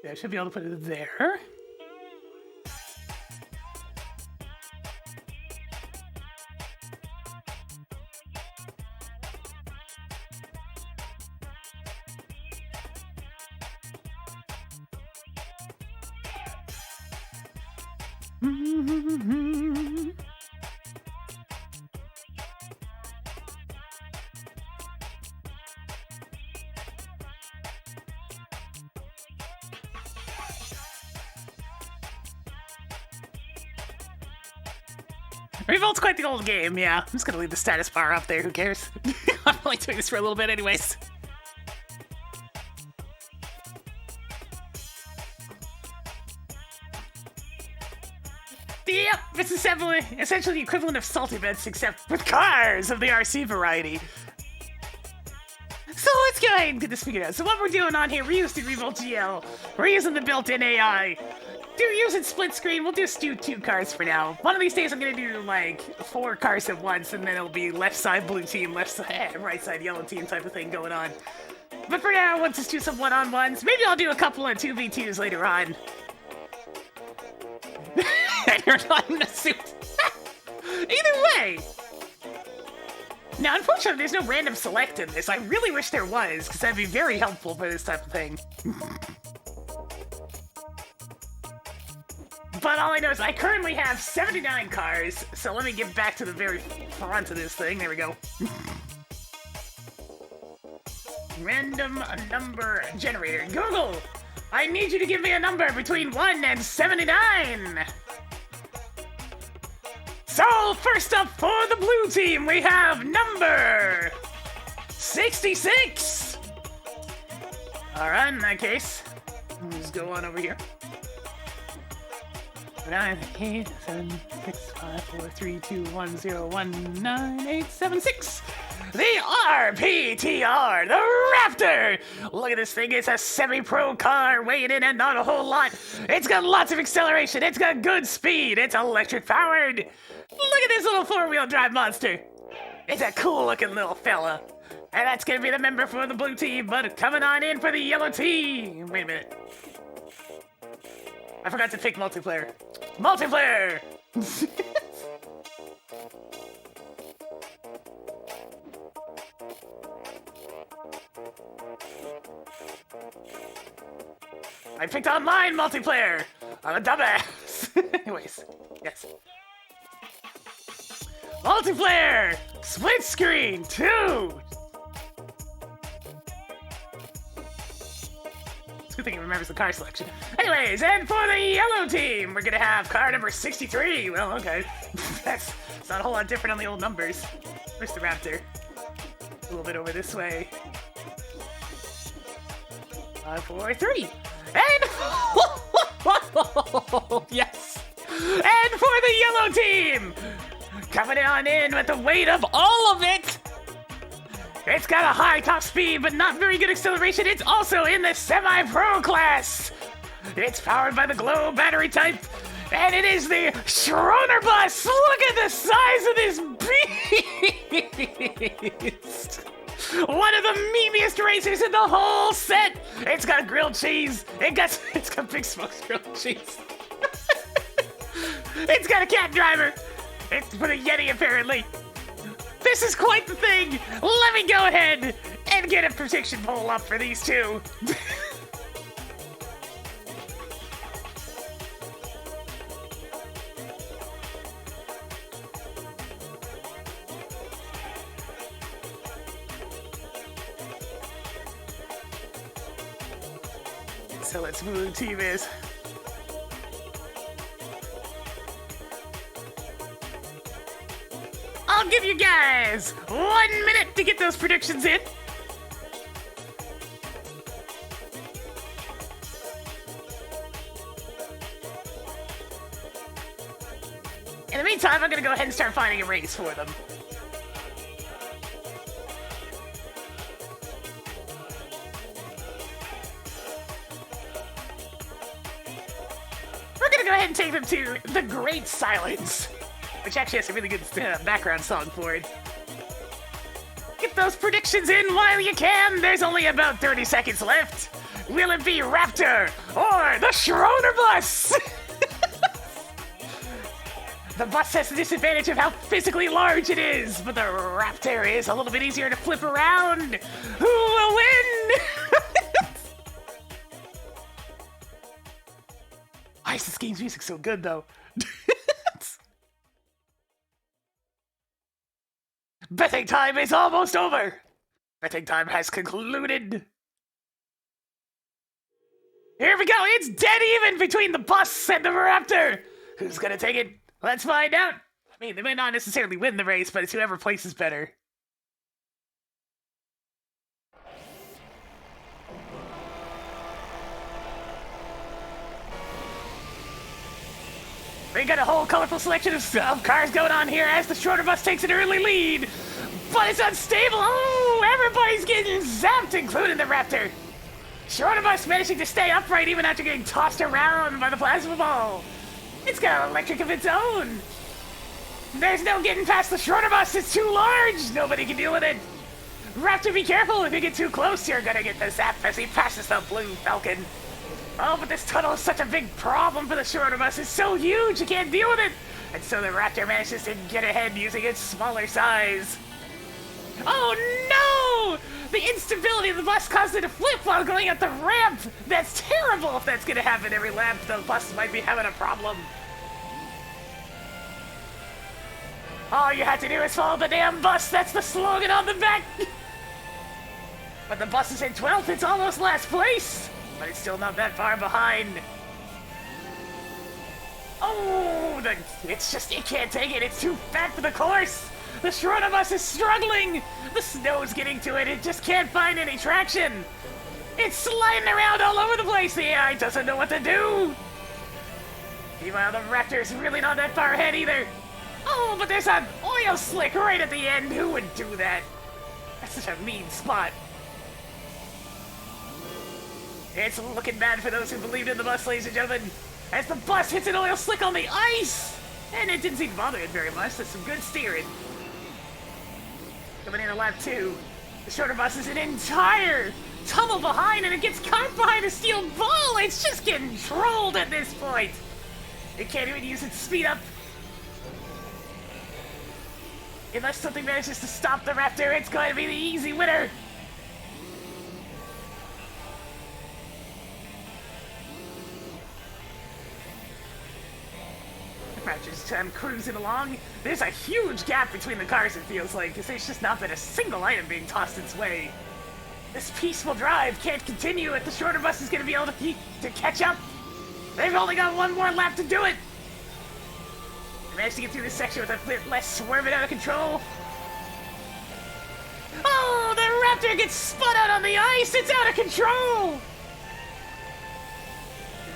I should be able to put it there. Revolt's quite the old game, yeah. I'm just gonna leave the status bar up there, who cares? I'm only doing this for a little bit anyways. Yep, it's essentially the equivalent of Salty Bits, except with cars of the RC variety. So let's go ahead and get this figured out. So what we're doing on here, we're using Revolt GL. We're using the built-in AI. We're using split screen. We'll just do 2 cars for now. One of these days I'm gonna do like 4 cars at once, and then it'll be left side blue team, right side yellow team type of thing going on. But for now, let's just do some one-on-ones. Maybe I'll do a couple of 2v2s later on. And you're not in a suit. Either way. Now, unfortunately, there's no random select in this. I really wish there was, because that'd be very helpful for this type of thing. But all I know is I currently have 79 cars, so let me get back to the very front of this thing. There we go. Random number generator. Google, I need you to give me a number between 1 and 79. So, first up for the blue team, we have number 66. All right, in that case, let's go on over here. 9, 8, 7, 6, 5, 4, 3, 2, 1, 0, 1, 9, 8, 7, 6. The RPTR, the Raptor! Look at this thing, it's a semi-pro car, weighing in and not a whole lot. It's got lots of acceleration, it's got good speed, it's electric powered. Look at this little 4-wheel drive monster. It's a cool looking little fella. And that's gonna be the member for the blue team, but coming on in for the yellow team. Wait a minute. I forgot to pick multiplayer. Multiplayer! I picked online multiplayer! I'm a dumbass! Anyways, yes. Multiplayer! Split screen 2! It's a good thing he remembers the car selection. Anyways, and for the yellow team, we're gonna have car number 63. Well, okay. That's not a whole lot different on the old numbers. Where's the Raptor? A little bit over this way. 5, 4, 3. And yes! And for the yellow team, coming on in with the weight of all of it, it's got a high top speed, but not very good acceleration. It's also in the semi-pro class. It's powered by the Glow battery type, and it is the Schroeder Bus. Look at the size of this beast. One of the memeiest racers in the whole set. It's got grilled cheese. It's got Big Smoke's grilled cheese. It's got a cat driver. It's for the Yeti, apparently. This is quite the thing. Let me go ahead and get a prediction poll up for these two. So let's see who the team is. I'll give you guys 1 minute to get those predictions in. In the meantime, I'm gonna go ahead and start finding a race for them. We're gonna go ahead and take them to The Great Silence, which actually has a really good background song for it. Get Type those predictions in while you can. There's only about 30 seconds left. Will it be Raptor or the Schroeder bus? The bus has the disadvantage of how physically large it is, but the Raptor is a little bit easier to flip around. Who will win? Why is this game's music so good, though? Betting time is almost over. Betting time has concluded. Here we go. It's dead even between the bus and the Raptor. Who's gonna take it? Let's find out. I mean, they may not necessarily win the race, but it's whoever places better. We got a whole colorful selection of cars going on here as the Schroeder bus takes an early lead. But it's unstable. Oh, everybody's getting zapped, including the Raptor. Schroeder bus managing to stay upright even after getting tossed around by the plasma ball. It's got an electric of its own. There's no getting past the Schroeder bus. It's too large. Nobody can deal with it. Raptor, be careful. If you get too close, you're gonna get the zap as he passes the blue Falcon. Oh, but this tunnel is such a big problem for the Schroeder bus. It's so huge, you can't deal with it. And so the Raptor manages to get ahead using its smaller size. Oh no! The instability of the bus caused it to flip while going up the ramp. That's terrible if that's gonna happen every lap. The bus might be having a problem. All you have to do is follow the damn bus. That's the slogan on the back. But the bus is in 12th. It's almost last place. But it's still not that far behind. Oh, it can't take it. It's too fat for the course. The Schroeder bus is struggling. The snow's getting to it. It just can't find any traction. It's sliding around all over the place. The AI doesn't know what to do. Meanwhile, the Raptor's really not that far ahead either. Oh, but there's an oil slick right at the end. Who would do that? That's such a mean spot. It's looking bad for those who believed in the bus, ladies and gentlemen, as the bus hits an oil slick on the ice! And it didn't seem to bother it very much. That's some good steering. Coming in at lap 2, the Schroeder bus is an entire tunnel behind, and it gets caught behind a steel ball! It's just getting trolled at this point! It can't even use its speed up. Unless something manages to stop the Raptor, it's going to be the easy winner! Raptor's cruising along. There's a huge gap between the cars, it feels like, because there's just not been a single item being tossed its way. This peaceful drive can't continue if the Schroeder bus is going to be able to catch up. They've only got one more lap to do it. They managed to get through this section with a bit less swerving out of control. Oh, the Raptor gets spun out on the ice. It's out of control.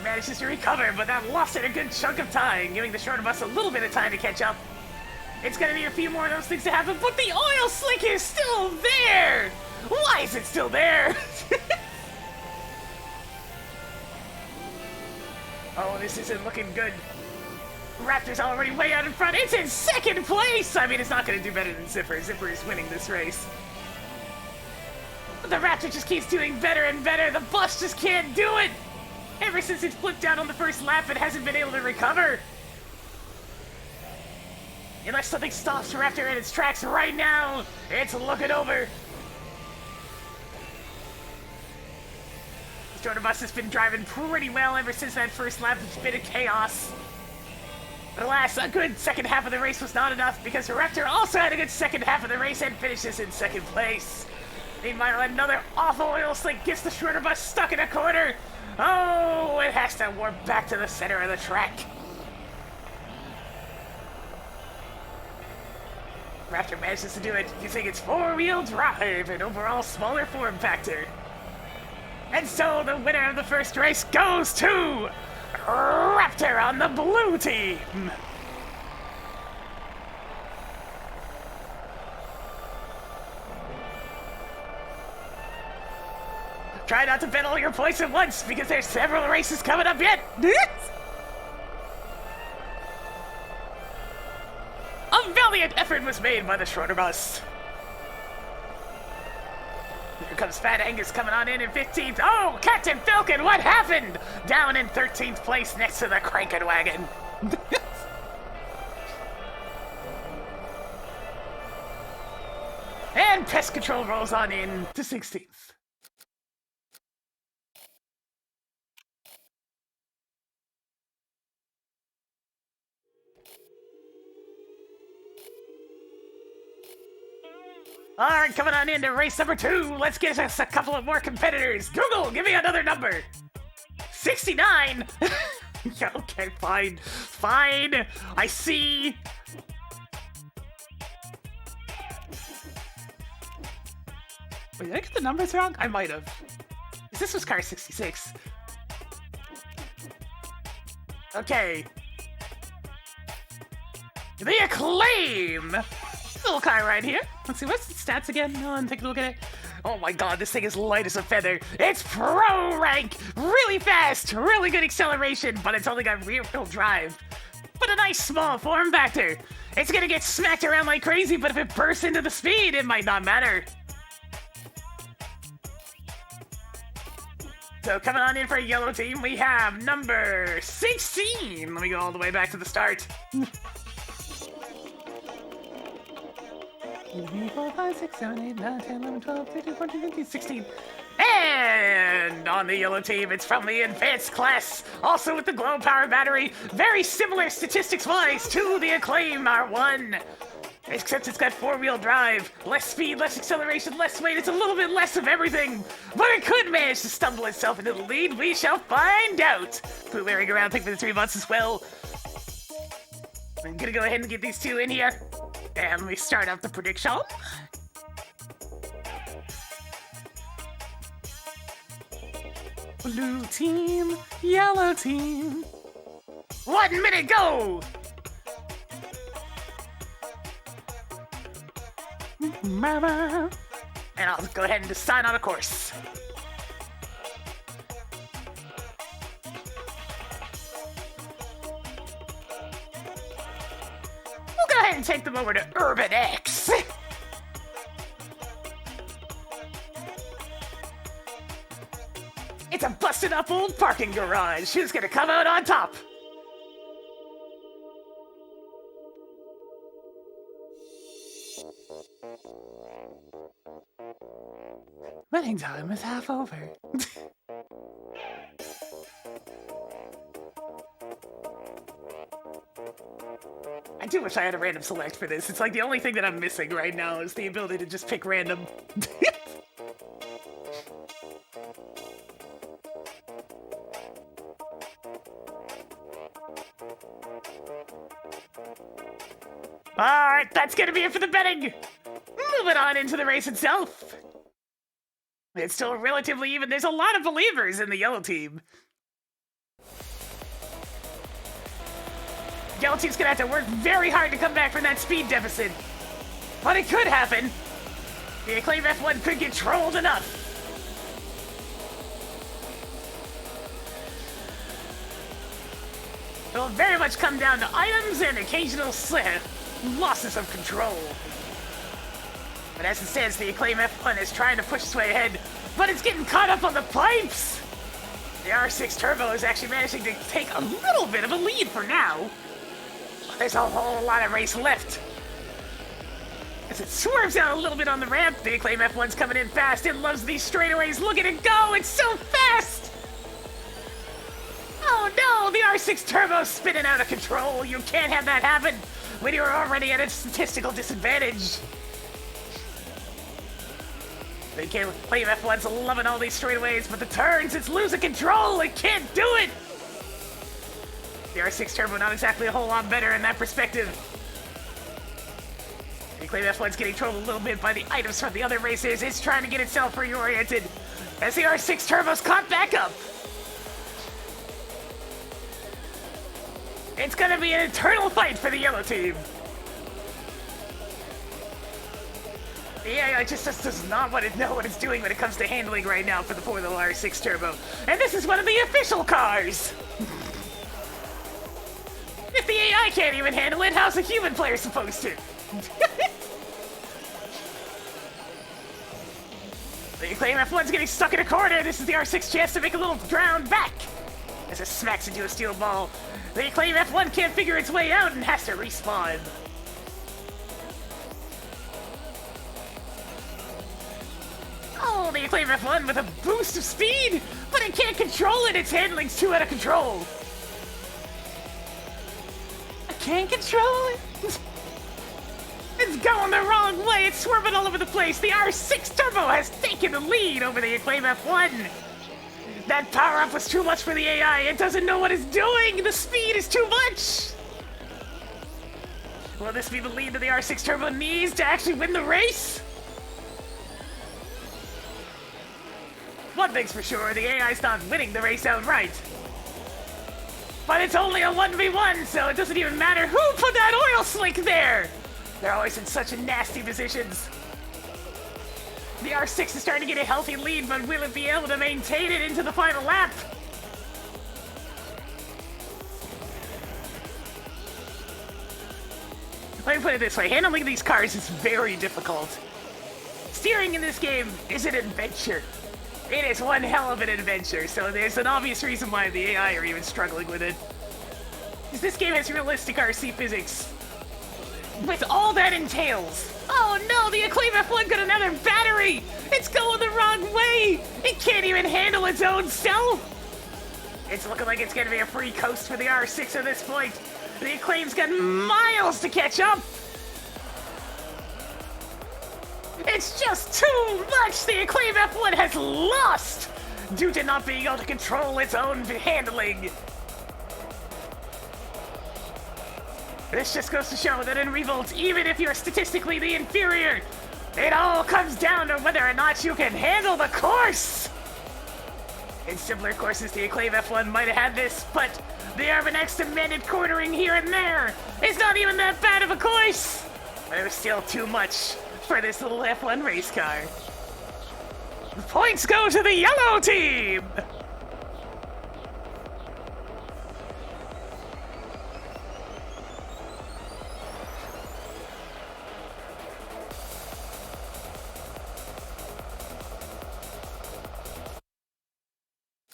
Manages to recover, but that lost it a good chunk of time, giving the Schroeder bus a little bit of time to catch up. It's gonna need a few more of those things to happen, but the oil slick is still there! Why is it still there? Oh, this isn't looking good. Raptor's already way out in front. It's in second place! I mean, it's not gonna do better than Zipper. Zipper is winning this race. But the Raptor just keeps doing better and better. The bus just can't do it! Ever since it flipped out on the first lap, it hasn't been able to recover. Unless something stops Raptor in its tracks right now, it's looking over. The Schroeder bus has been driving pretty well ever since that first lap. It's been a chaos. But alas, a good second half of the race was not enough because Raptor also had a good second half of the race and finishes in second place. Meanwhile, another awful oil slick gets the Schroeder bus stuck in a corner. Oh, it has to warp back to the center of the track. Raptor manages to do it using its four-wheel drive and overall smaller form factor. And so the winner of the first race goes to Raptor on the blue team. Try not to bet all your points at once, because there's several races coming up yet. A valiant effort was made by the Schroeder bus. Here comes Fat Angus coming on in 15th. Oh, Captain Falcon, what happened? Down in 13th place next to the Crankin' Wagon. And Pest Control rolls on in to 16th. All right, coming on into race number 2. Let's get us a couple of more competitors. Google, give me another number. 69. Okay, fine. Fine. I see. Wait, did I get the numbers wrong? I might have. This was car 66. Okay. The Acclaim! Little car right here. Let's see, what's the stats again? No, I'm taking a look at it. Oh my god, this thing is light as a feather. It's pro rank! Really fast, really good acceleration, but it's only got rear-wheel drive. But a nice small form factor. It's gonna get smacked around like crazy, but if it bursts into the speed, it might not matter. So coming on in for a yellow team, we have number 16. Let me go all the way back to the start. 3, 4, 5, 6, 7, 8, 9, 10, 11, 12, 13, 14, 15, 16. And on the yellow team, it's from the advanced class, also with the glow power battery. Very similar statistics-wise to the Acclaim R1. Except it's got 4-wheel drive, less speed, less acceleration, less weight. It's a little bit less of everything, but it could manage to stumble itself into the lead. We shall find out. Blue merry-go-round, thank you for the 3 months as well. I'm gonna go ahead and get these two in here. And we start out the prediction. Blue team, yellow team. 1 minute, go! Mama. And I'll go ahead and decide on a course. We'll go ahead and take them over to Urban X. It's a busted up old parking garage. Who's gonna come out on top? Running time is half over. I do wish I had a random select for this. It's like the only thing that I'm missing right now is the ability to just pick random. Alright, that's gonna be it for the betting! Moving on into the race itself. It's still relatively even. There's a lot of believers in the yellow team. Yellow team's gonna have to work very hard to come back from that speed deficit. But it could happen. The Acclaim F1 could get trolled enough. It'll very much come down to items and occasional losses of control. But as it says, the Acclaim F1 is trying to push its way ahead, but it's getting caught up on the pipes! The R6 Turbo is actually managing to take a little bit of a lead for now. But there's a whole lot of race left. As it swerves out a little bit on the ramp, the Acclaim F1's coming in fast. It loves these straightaways. Look at it go! It's so fast! Oh no! The R6 Turbo's spinning out of control. You can't have that happen when you're already at a statistical disadvantage. The Acclaim F1's loving all these straightaways, but the turns, it's losing control. It can't do it. The R6 Turbo not exactly a whole lot better in that perspective. The Acclaim F1's getting trolled a little bit by the items from the other racers. It's trying to get itself reoriented as the R6 Turbo's caught back up. It's gonna be an eternal fight for the yellow team. The AI just does not know what it's doing when it comes to handling right now for the 4-wheel R6 Turbo. And this is one of the official cars! If the AI can't even handle it, how's a human player supposed to? The Acclaim F1's getting stuck in a corner. This is the R6 chance to make a little ground back. As it smacks into a steel ball, the Acclaim F1 can't figure its way out and has to respawn. Oh, the Acclaim F1 with a boost of speed, but it can't control it. Its handling's too out of control. I can't control it. It's going the wrong way. It's swerving all over the place. The R6 Turbo has taken the lead over the Acclaim F1. That power-up was too much for the AI. It doesn't know what it's doing. The speed is too much. Will this be the lead that the R6 Turbo needs to actually win the race? One thing's for sure, the AI's not winning the race outright. But it's only a 1v1, so it doesn't even matter who put that oil slick there. They're always in such nasty positions. The R6 is starting to get a healthy lead, but will it be able to maintain it into the final lap? Let me put it this way, handling these cars is very difficult. Steering in this game is an adventure. It is one hell of an adventure, so there's an obvious reason why the AI are even struggling with it. Because this game has realistic RC physics. With all that entails. Oh no, the Acclaim F1 got another battery! It's going the wrong way! It can't even handle its own self! It's looking like it's gonna be a free coast for the R6 at this point. The Acclaim's got miles to catch up! It's just too much! The Acclaim F1 has lost due to not being able to control its own handling. This just goes to show that in Revolt, even if you're statistically the inferior, it all comes down to whether or not you can handle the course! In simpler courses, the Acclaim F1 might have had this, but the Urbanex demanded cornering here and there. It's not even that bad of a course! But it was still too much for this little F1 race car. The points go to the yellow team!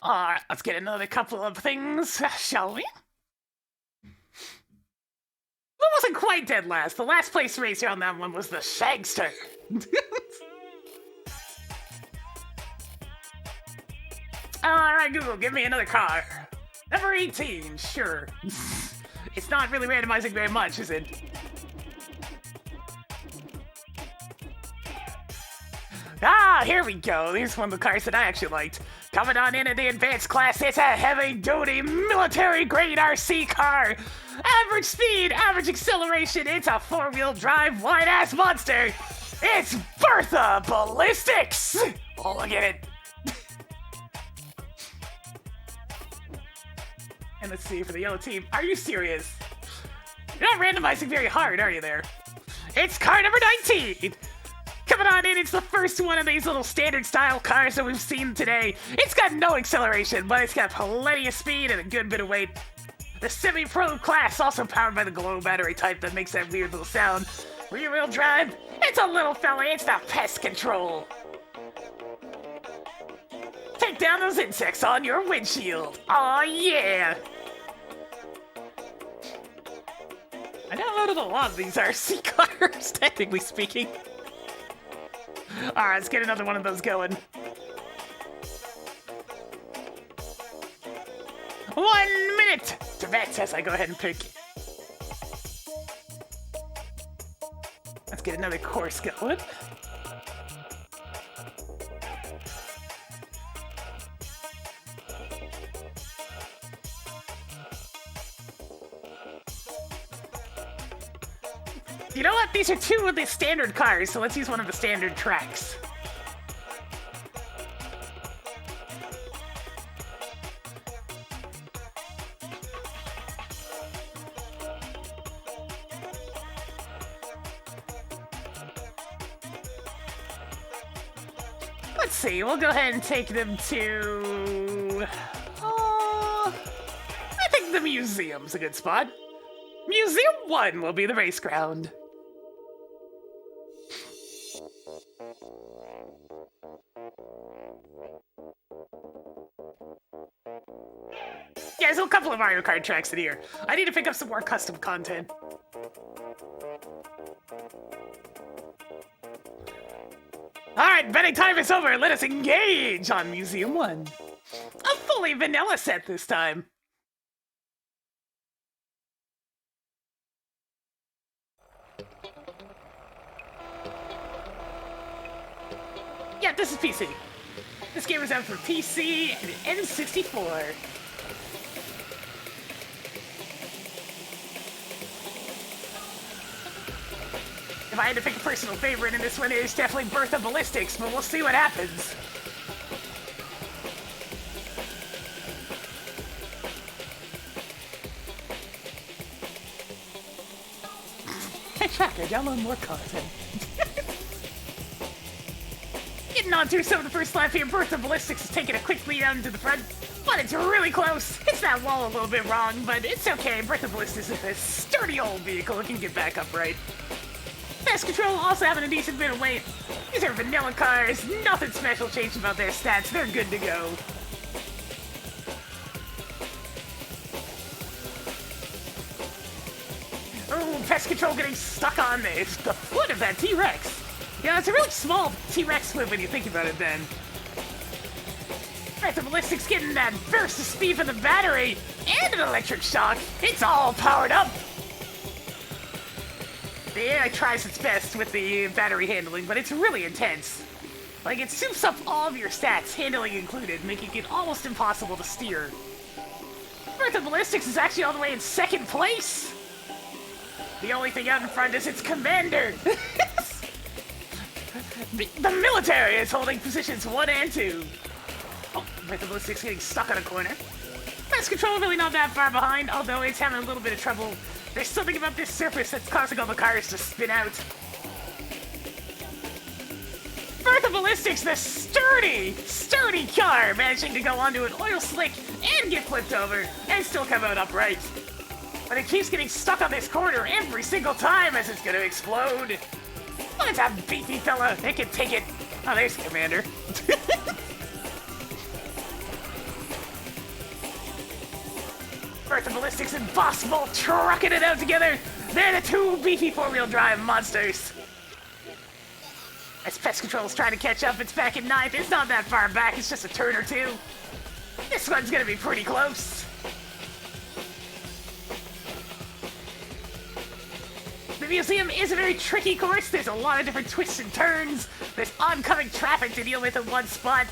Alright, let's get another couple of things, shall we? That wasn't quite dead last. The last place racer on that one was the Shagster. Alright, Google, give me another car. Number 18, sure. It's not really randomizing very much, is it? Ah, here we go. Here's one of the cars that I actually liked. Coming on in the advanced class, it's a heavy-duty, military-grade RC car. Average speed, average acceleration. It's a four-wheel drive, wide-ass monster. It's Bertha Ballistics. Oh, look at it. And let's see for the yellow team. Are you serious? You're not randomizing very hard, are you there? It's car number 19. Coming on in, it's the first one of these little standard style cars that we've seen today. It's got no acceleration, but it's got plenty of speed and a good bit of weight. The semi-pro class, also powered by the glow battery type that makes that weird little sound. Rear-wheel drive, it's a little fella, it's the pest control. Take down those insects on your windshield. Aw, yeah. I downloaded a lot of these RC cars, technically speaking. Alright, let's get another one of those going. 1 minute to bet as I go ahead and pick. Let's get another course going. You know what? These are two of the standard cars, so let's use one of the standard tracks. Let's see, we'll go ahead and take them to... I think the museum's a good spot. Museum 1 will be the race ground. Yeah, there's a couple of Mario Kart tracks in here. I need to pick up some more custom content. Alright, betting time is over. Let us engage on Museum 1. A fully vanilla set this time. Yeah, this is PC. This game is out for PC and N64. If I had to pick a personal favorite in this one, it's definitely Birth of Ballistics, but we'll see what happens. Hey, Tracker, download more content. Getting on through some of the first lap here, Birth of Ballistics is taking a quick lead out into the front, but it's really close. It's that wall a little bit wrong, but it's okay. Birth of Ballistics is a sturdy old vehicle. It can get back upright. Fast Control also having a decent bit of weight. These are vanilla cars. Nothing special changed about their stats. They're good to go. Oh, Pest Control getting stuck on the foot of that T-Rex. Yeah, it's a really small T-Rex foot when you think about it then. Right, the Ballistics getting that burst of speed from the battery and an electric shock. It's all powered up. The AI tries its best with the battery handling, but it's really intense. Like, it soups up all of your stats, handling included, making it almost impossible to steer. Birth of Ballistics is actually all the way in second place! The only thing out in front is its commander! The military is holding positions 1 and 2. Oh, Birth of Ballistics getting stuck on a corner. Fast Control really not that far behind, although it's having a little bit of trouble. There's something about this surface that's causing all the cars to spin out. Birth of Ballistics, the sturdy car, managing to go onto an oil slick and get flipped over and still come out upright. But it keeps getting stuck on this corner every single time as it's gonna explode. But it's a beefy fella, it can take it. Oh, there's the commander. Birth of Ballistics and Boss Bolt trucking it out together. They're the two beefy four-wheel drive monsters. As Pest Control's trying to catch up, it's back in 9th. It's not that far back, it's just a turn or two. This one's gonna be pretty close. The museum is a very tricky course. There's a lot of different twists and turns. There's oncoming traffic to deal with in one spot.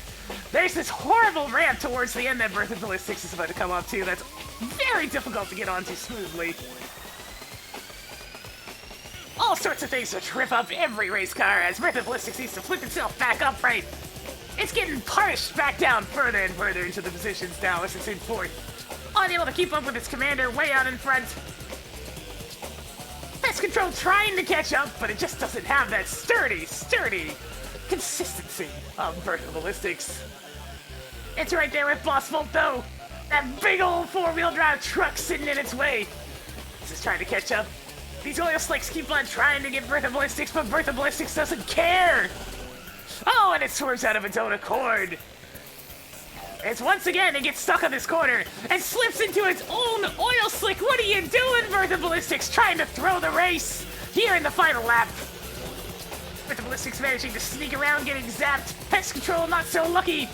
There's this horrible ramp towards the end that Birth of Ballistics is about to come up to that's very difficult to get onto smoothly. All sorts of things to trip up every race car as Birth of Ballistics needs to flip itself back upright. It's getting pushed back down further and further into the positions now as it's in 4th. Unable to keep up with its commander way out in front. Pest Control trying to catch up, but it just doesn't have that sturdy consistency of Birth of Ballistics. It's right there with Boss Bolt though. That big old four-wheel drive truck sitting in its way. This is trying to catch up. These oil slicks keep on trying to get Birth of Ballistics, but Birth of Ballistics doesn't care. Oh, and it swerves out of its own accord. It's once again, it gets stuck on this corner and slips into its own oil slick. What are you doing, Birth of Ballistics? Trying to throw the race here in the final lap. Birth of Ballistics managing to sneak around, getting zapped. Pest Control not so lucky.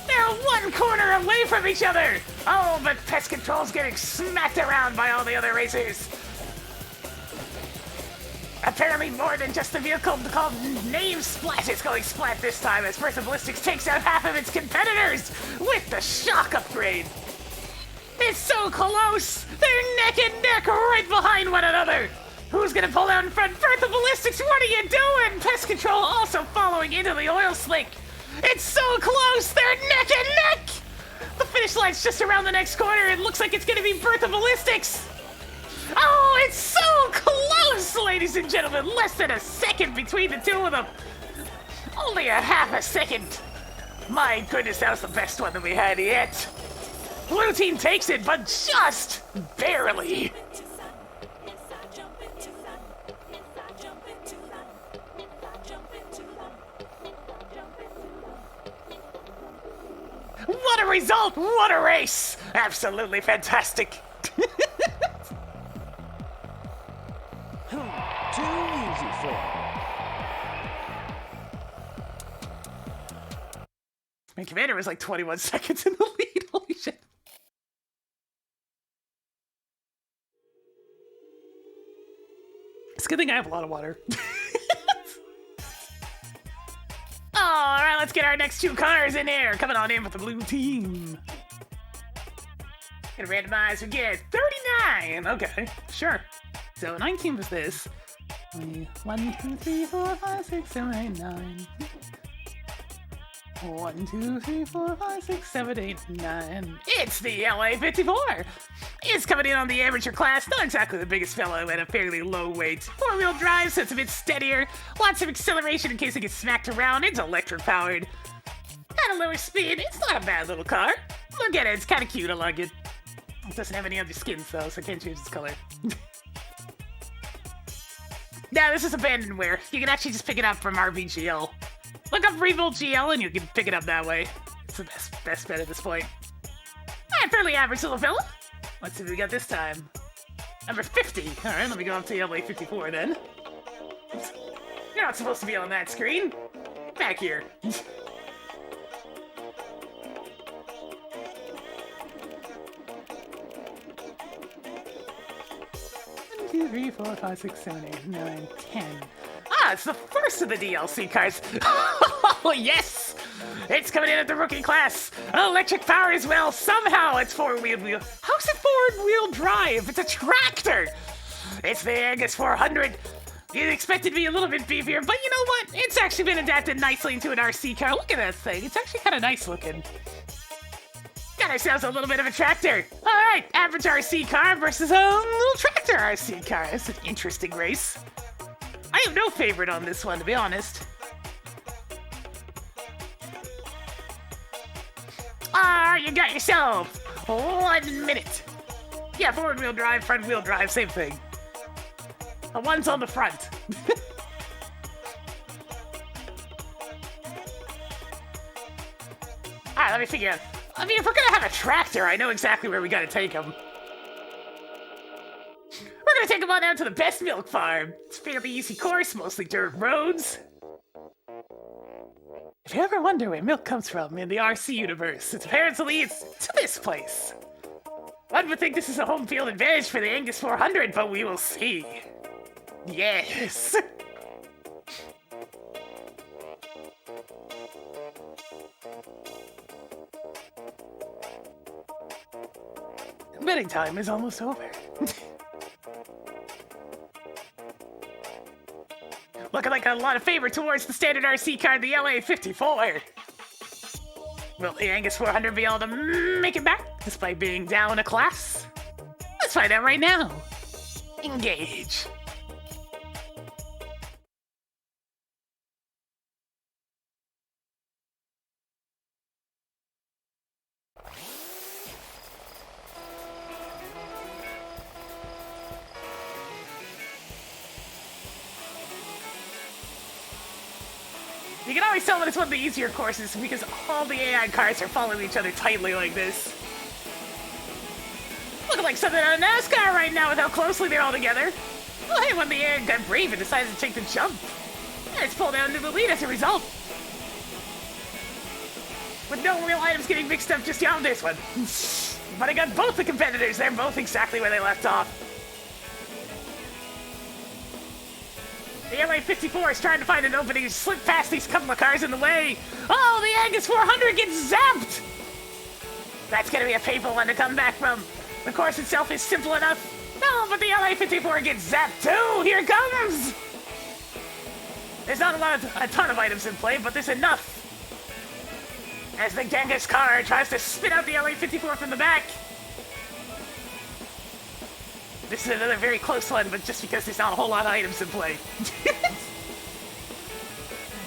They're one corner away from each other. Oh, but Pest Control's getting smacked around by all the other racers. Apparently more than just the vehicle called Name Splat is going splat this time as Birth of Ballistics takes out half of its competitors with the shock upgrade. It's so close! They're neck and neck right behind one another! Who's gonna pull out in front? Birth of Ballistics, what are you doing? Pest Control also following into the oil slick. It's so close! They're neck and neck! The finish line's just around the next corner. It looks like it's gonna be Birth of Ballistics. Oh, it's so close, ladies and gentlemen. Less than a second between the two of them. Only a half a second. My goodness, that was the best one that we had yet. Blue team takes it, but just barely. What a result! What a race! Absolutely fantastic. Too easy for him. My commander was like 21 seconds in the lead. Holy shit. It's a good thing I have a lot of water. Alright, let's get our next two cars in here. Coming on in with the blue team. Gonna randomize, we get 39. Okay, sure. So 19 was this. 1, 2, 3, 4, 5, 6, 7, 8, 9. 1, 2, 3, 4, 5, 6, 7, 8, 9. It's the LA54. It's coming in on the amateur class. Not exactly the biggest fellow at a fairly low weight. 4-wheel drive, so it's a bit steadier. Lots of acceleration in case it gets smacked around. It's electric powered. At a lower speed, it's not a bad little car. Look at it, it's kind of cute. I like it. It doesn't have any other skins though, so I can't change its color. Now, this is abandonware. You can actually just pick it up from RVGL. Look up Revolt GL and you can pick it up that way. It's the best bet at this point. Alright, fairly average little fella. Let's see what we got this time. Number 50. Alright, let me go up to LA54 then. Oops. You're not supposed to be on that screen. Back here. 2, 3, 4, 5, 6, 7, 8, 9, 10. Ah, it's the first of the DLC cars. Oh, yes! It's coming in at the rookie class. Electric power as well. Somehow it's four-wheel. How's it forward-wheel drive? It's a tractor. It's the Angus 400. You'd expect it to be a little bit beefier, but you know what? It's actually been adapted nicely into an RC car. Look at that thing. It's actually kind of nice looking. Got ourselves a little bit of a tractor. All right, average RC car versus a little tractor RC car. It's an interesting race. I have no favorite on this one, to be honest. Ah, you got yourself 1 minute. Yeah, forward-wheel drive, front-wheel drive, same thing. The one's on the front. Alright, let me figure out. I mean, if we're gonna have a tractor, I know exactly where we gotta take him. We're gonna take him on out to the Best Milk Farm. It's a fairly easy course, mostly dirt roads. If you ever wonder where milk comes from in the RC universe, it's apparently it's to this place. One would think this is a home field advantage for the Angus 400, but we will see. Yes. Betting time is almost over. Looking like a lot of favor towards the standard RC car, the LA54. Will the Angus 400 be able to make it back despite being down a class? Let's find out right now. Engage. You can always tell that it's one of the easier courses because all the AI cars are following each other tightly like this. Looking like something out of NASCAR right now with how closely they're all together. Well, hey, when the AI got brave and decided to take the jump, and it's pulled down into the lead as a result. With no real items getting mixed up just on this one. But I got both the competitors, they're both exactly where they left off. The LA54 is trying to find an opening to slip past these couple of cars in the way. Oh, the Angus 400 gets zapped! That's gonna be a painful one to come back from. The course itself is simple enough. No, but the LA54 gets zapped too! Here it comes! There's not a ton of items in play, but there's enough. As the Genghis car tries to spin out the LA54 from the back. This is another very close one, but just because there's not a whole lot of items in play.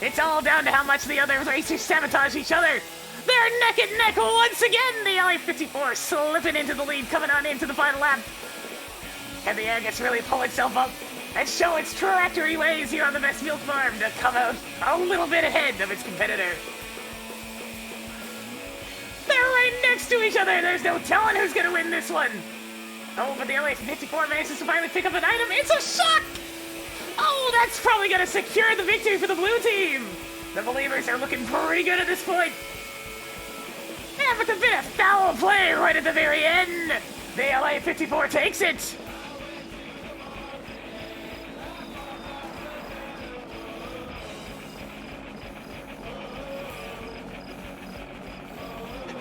It's all down to how much the other racers sabotage each other. They're neck and neck once again. The LA54 slipping into the lead, coming on into the final lap. Can the Angus really pull itself up and show its trajectory ways here on the Best Milk Farm to come out a little bit ahead of its competitor? The next to each other. There's no telling who's gonna win this one. Oh, but the LA-54 manages to finally pick up an item. It's a shock! Oh, that's probably gonna secure the victory for the blue team. The Believers are looking pretty good at this point. Yeah, but a bit of foul play right at the very end. The LA-54 takes it.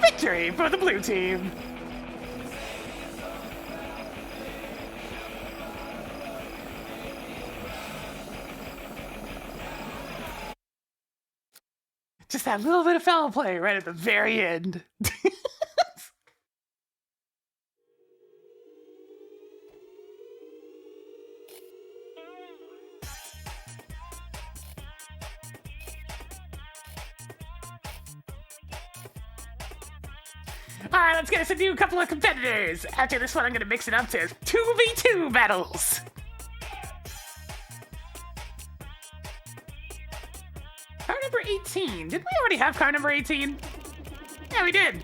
Victory for the blue team. Just that little bit of foul play right at the very end. Alright, let's get us a new couple of competitors. After this one, I'm gonna mix it up to 2v2 battles. Car number 18. Did we already have car number 18? Yeah, we did.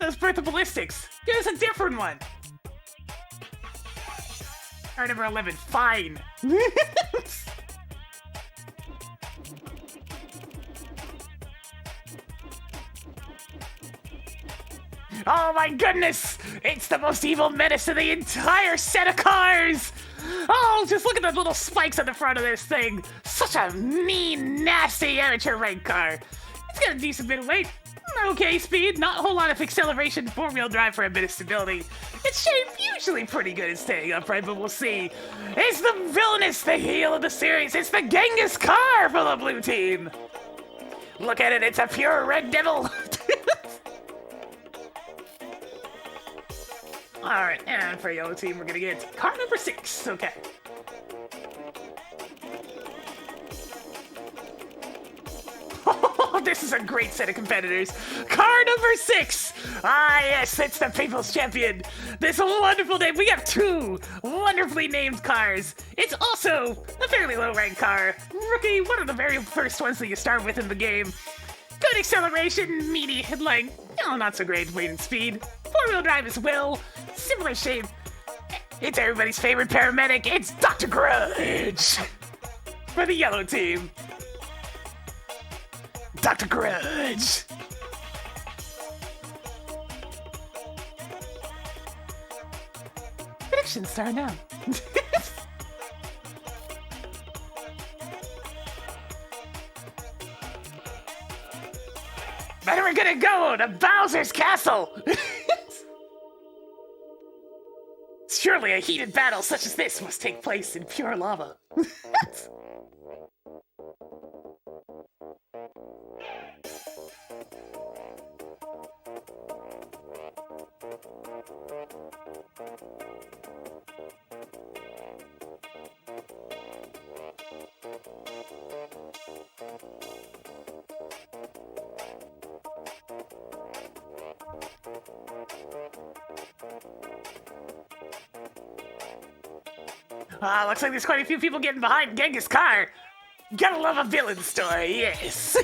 That was Birth of Ballistics. Give us a different one. Car number 11. Fine. Oh my goodness! It's the most evil menace of the entire set of cars! Oh, just look at the little spikes on the front of this thing! Such a mean, nasty amateur rank car! It's got a decent bit of weight, okay speed, not a whole lot of acceleration, 4-wheel drive for a bit of stability. Its shape usually pretty good at staying upright, but we'll see. It's the villainous, the heel of the series, it's the Genghis car for the blue team! Look at it, it's a pure red devil! Alright, and for yellow team, we're gonna get car number 6. Okay. Oh, this is a great set of competitors. Car number 6! Ah, yes, it's the People's Champion. This wonderful name. We have 2 wonderfully named cars. It's also a fairly low-ranked car. Rookie, one of the very first ones that you start with in the game. Good acceleration, meaty headline. No, not so great weight and speed. 4-wheel drive as well. Similar shape. It's everybody's favorite paramedic. It's Dr. Grudge for the yellow team. Dr. Grudge. Predictions start now. But we're gonna go to Bowser's Castle! Surely a heated battle such as this must take place in pure lava. Looks like there's quite a few people getting behind Genghis car. Gotta love a villain story, yes.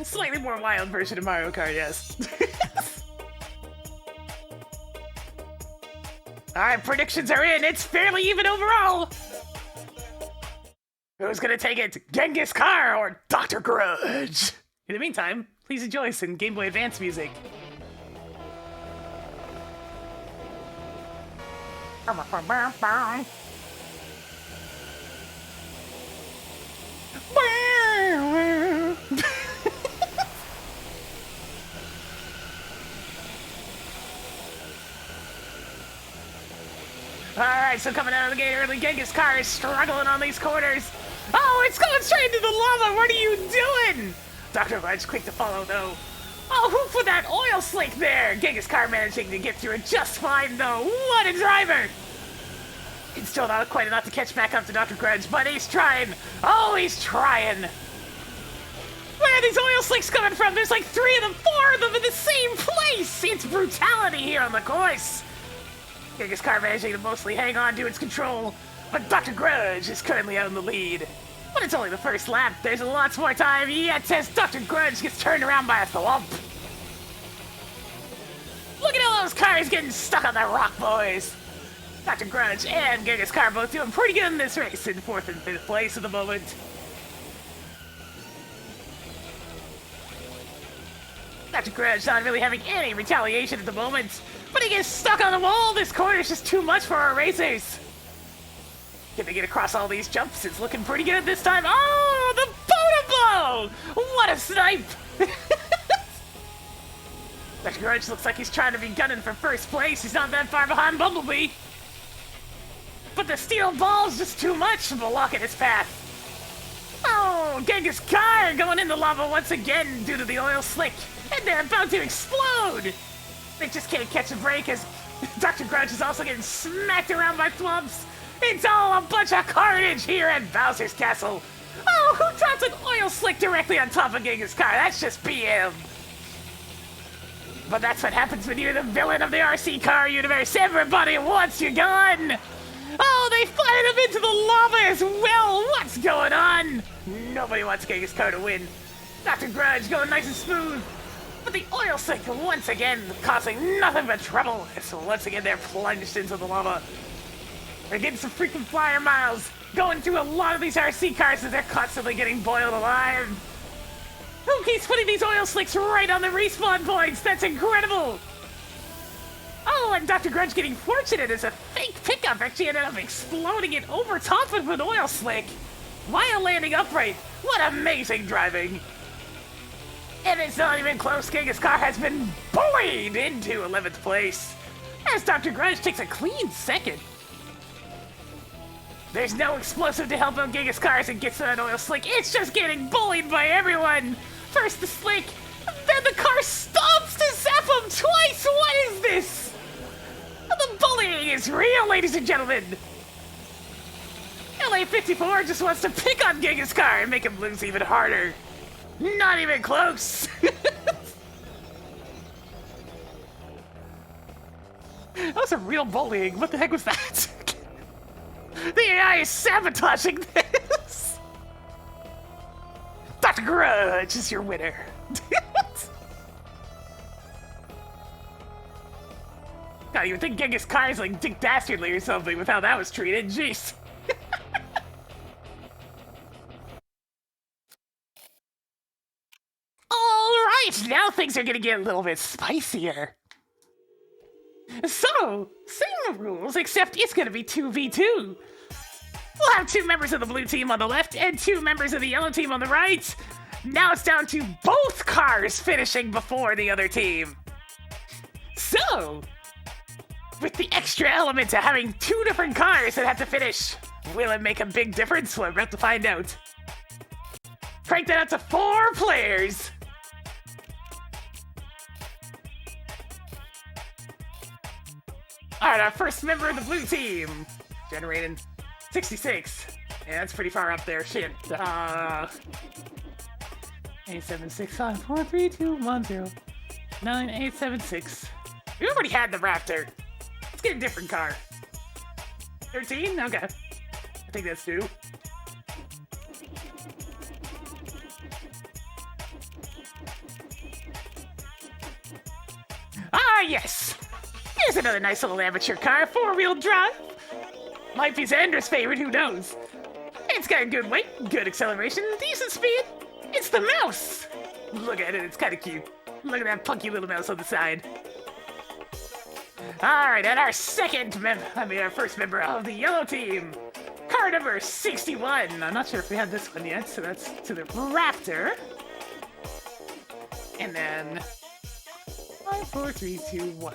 A slightly more wild version of Mario Kart, yes. Alright, predictions are in. It's fairly even overall. Who's gonna take it? Genghis car or Dr. Grudge? In the meantime, please enjoy some Game Boy Advance music. Alright, so coming out of the gate early, Genghis car is struggling on these corners. Oh, it's going straight into the lava! What are you doing? Dr. Grudge quick to follow, though. Oh, who put that oil slick there? Genghis car managing to get through it just fine, though. What a driver! It's still not quite enough to catch back up to Dr. Grudge, but he's trying. Oh, he's trying. Where are these oil slicks coming from? There's like 3 of them, 4 of them in the same place! It's brutality here on the course. Genghis car managing to mostly hang on to its control, but Dr. Grudge is currently out in the lead. But it's only the first lap. There's lots more time yet as Dr. Grudge gets turned around by a thwomp. Look at all those cars getting stuck on the rock, boys. Dr. Grudge and Genghis Car both doing pretty good in this race in 4th and 5th place at the moment. Dr. Grudge not really having any retaliation at the moment, but he gets stuck on the wall. This corner is just too much for our racers. Can they get across all these jumps? It's looking pretty good this time. Oh, the Boda Blow! What a snipe! Dr. Grudge looks like he's trying to be gunning for first place. He's not that far behind Bumblebee. But the steel ball's just too much, blocking his path. Oh, Genghis Car going in the lava once again due to the oil slick. And they're about to explode! They just can't catch a break as Dr. Grudge is also getting smacked around by thwomps. It's all a bunch of carnage here at Bowser's Castle. Oh, who dropped an oil slick directly on top of Genghis Car? That's just BM. But that's what happens when you're the villain of the RC car universe. Everybody wants you gone. Oh, they fired him into the lava as well. What's going on? Nobody wants Genghis Car to win. Dr. Grudge going nice and smooth. But the oil slick once again causing nothing but trouble. So once again they're plunged into the lava. They're getting some freaking flyer miles. Going through a lot of these RC cars as they're constantly getting boiled alive. Who keeps putting these oil slicks right on the respawn points? That's incredible! Oh, and Dr. Grudge getting fortunate as a fake pickup actually ended up exploding it over top of an oil slick while landing upright. What amazing driving! And it's not even close. Genghis Car has been bullied into 11th place as Dr. Grudge takes a clean second. There's no explosive to help out Genghis Car as it gets to that oil slick. It's just getting bullied by everyone. First the slick, then the car stops to zap him twice. What is this? The bullying is real, ladies and gentlemen. LA54 just wants to pick on Genghis Car and make him lose even harder. Not even close. That was a real bullying. What the heck was that? The AI is sabotaging this! Dr. Grudge is your winner. God, you would think Genghis Car is like Dick Dastardly or something with how that was treated. Jeez. Alright, now things are gonna get a little bit spicier. So, same rules, except it's gonna be 2v2. We'll have 2 members of the blue team on the left and 2 members of the yellow team on the right. Now it's down to both cars finishing before the other team. So, with the extra element of having 2 different cars that have to finish, will it make a big difference? We're about to find out. Crank that out to 4 players. Alright, our first member of the blue team. Generating 66. Yeah, that's pretty far up there. Shit. 8765432109876. We already had the Raptor. Let's get a different car. 13? Okay. I think that's due. Ah, yes! Here's another nice little amateur car, 4-wheel drive. Might be Xander's favorite, who knows? It's got good weight, good acceleration, decent speed. It's the mouse! Look at it, it's kind of cute. Look at that punky little mouse on the side. Alright, and our first member of the yellow team. Car number 61. I'm not sure if we had this one yet, so that's to the Raptor. And then 5, 4, 3, 2, 1.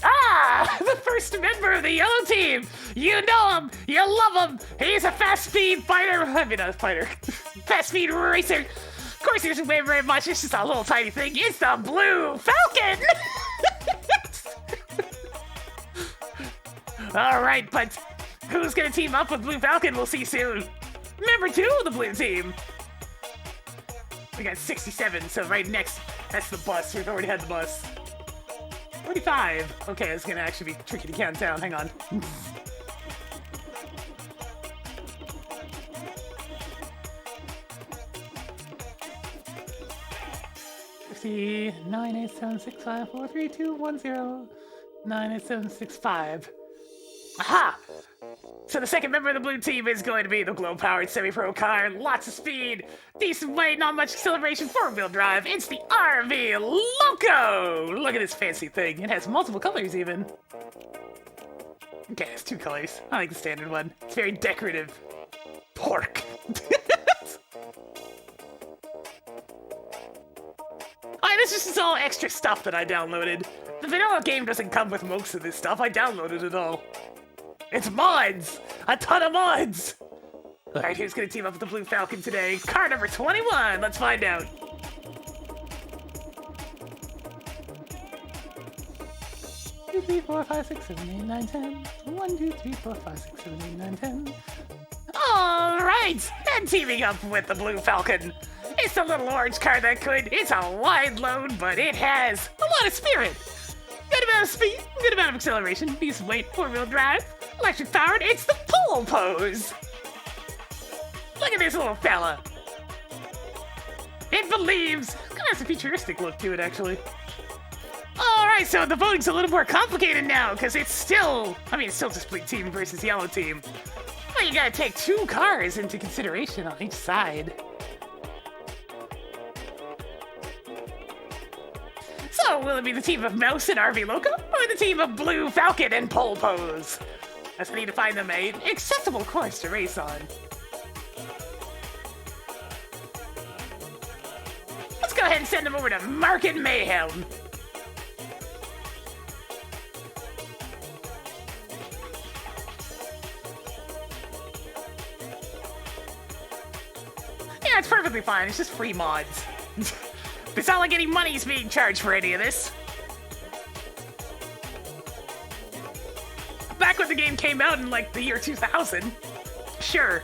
Ah! The first member of the yellow team! You know him! You love him! He's a fast speed fighter! I mean, not a fighter. Fast speed racer! Of course he doesn't weigh very much, it's just a little tiny thing. It's the Blue Falcon! Alright, but who's gonna team up with Blue Falcon? We'll see soon. Member 2 of the blue team! We got 67, so right next, that's the bus. We've already had the bus. 45. Okay, it's gonna actually be tricky to count down. Hang on. 50 987654321098765. Aha! So the second member of the blue team is going to be the glow-powered semi-pro car. Lots of speed, decent weight, not much acceleration, four-wheel drive. It's the RV Loco! Look at this fancy thing. It has multiple colors even. Okay, it's two colors. I like the standard one. It's very decorative. Pork. Alright, this is just all extra stuff that I downloaded. The vanilla game doesn't come with most of this stuff. I downloaded it all. It's mods! A ton of mods! Alright, who's gonna team up with the Blue Falcon today? Car number 21! Let's find out. Two, three, four, five, six, seven, eight, nine, 10. 1, 2, 3, 4, 5, 6, 7, 8, 9, 10. Alright! And teaming up with the Blue Falcon. It's the little orange car that could. It's a wide load, but it has a lot of spirit. Good amount of speed, good amount of acceleration, decent weight, four-wheel drive, electric powered. It's the pole pose. Look at this little fella. It believes. Kind of has a futuristic look to it, actually. All right, so the voting's a little more complicated now because it's still, it's still just blue team versus yellow team. But you gotta take two cars into consideration on each side. So, will it be the team of Mouse and RV Loco, or the team of Blue Falcon and Pole Pose? As I need to find them an accessible course to race on. Let's go ahead and send them over to Market Mayhem. Yeah, it's perfectly fine. It's just free mods. It's not like any money's being charged for any of this. Back when the game came out in like the year 2000, sure.